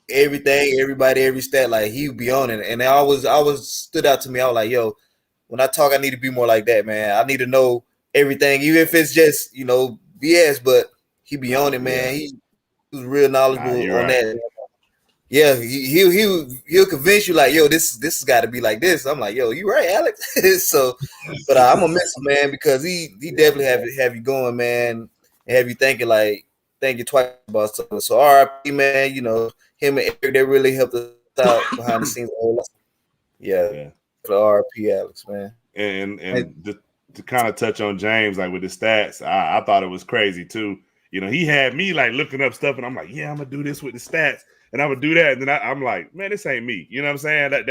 everything, everybody, every stat. Like he would be on it, and I always stood out to me. I was like, yo, when I talk, I need to be more like that, man. I need to know everything, even if it's just BS. But he be on it, man. He was real knowledgeable on that. Yeah, he'll convince you like, yo, this has got to be like this. I'm like, yo, you right, Alex. So, but I'm gonna miss him, man, because he definitely have you going, man, and have you thinking twice about something. So RIP, man. You know, him and Eric, they really helped us out behind the scenes. Yeah. For RIP, Alex, man. And to kind of touch on James, like with the stats, I thought it was crazy too. You know, he had me like looking up stuff, and I'm like, yeah, I'm gonna do this with the stats. And I would do that, and then I'm like, man, this ain't me. You know what I'm saying?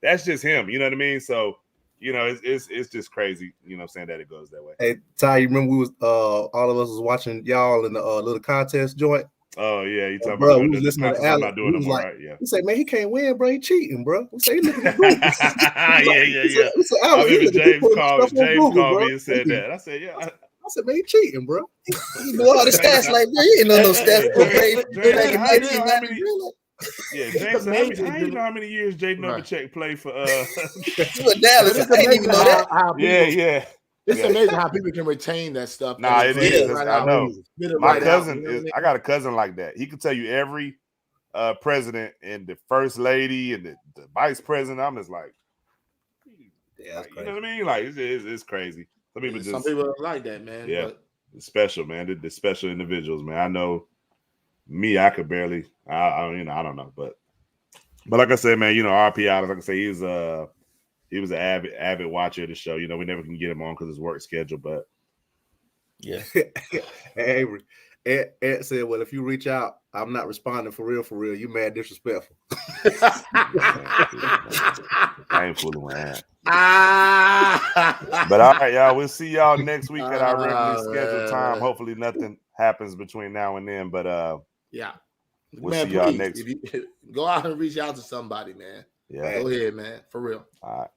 That's just him. You know what I mean? So, you know, it's just crazy. You know what I'm saying, that it goes that way. Hey, Ty, you remember we was all of us was watching y'all in the little contest joint? Oh yeah, you talking bro, about we was listening to Alex. Not doing no more, right? Yeah. We say, man, he can't win, bro. He cheating, bro. We say, he looking at yeah. I remember James called me and said that. I said, yeah. I said, man, he cheating, bro. You know all the stats like, man, you know no stats. James, how you know how many years Jay Novacek played for Dallas? I didn't even know that. Yeah. It's amazing how people can retain that stuff. Nah, it is. I know. My cousin I got a cousin like that. He can tell you every president and the first lady and the vice president. I'm just like, yeah, you know what I mean? Like it's crazy. Some people are like that, man. Yeah, it's special, man. The special individuals, man. I know me, I could barely. I don't know, but like I said, man, RP Alex, like I say, he was an avid watcher of the show. You know, we never can get him on because his work schedule, but Yeah. Hey, Avery. Ed said, "Well, if you reach out, I'm not responding for real. You mad disrespectful." I ain't fooling with that. Ah. But all right, y'all. We'll see y'all next week at our regularly Oh, scheduled time. man. Hopefully, nothing happens between now and then. But Yeah. we'll Man, see y'all please, next. if you go out and reach out to somebody, man. Yeah. Go ahead, man. For real. All right.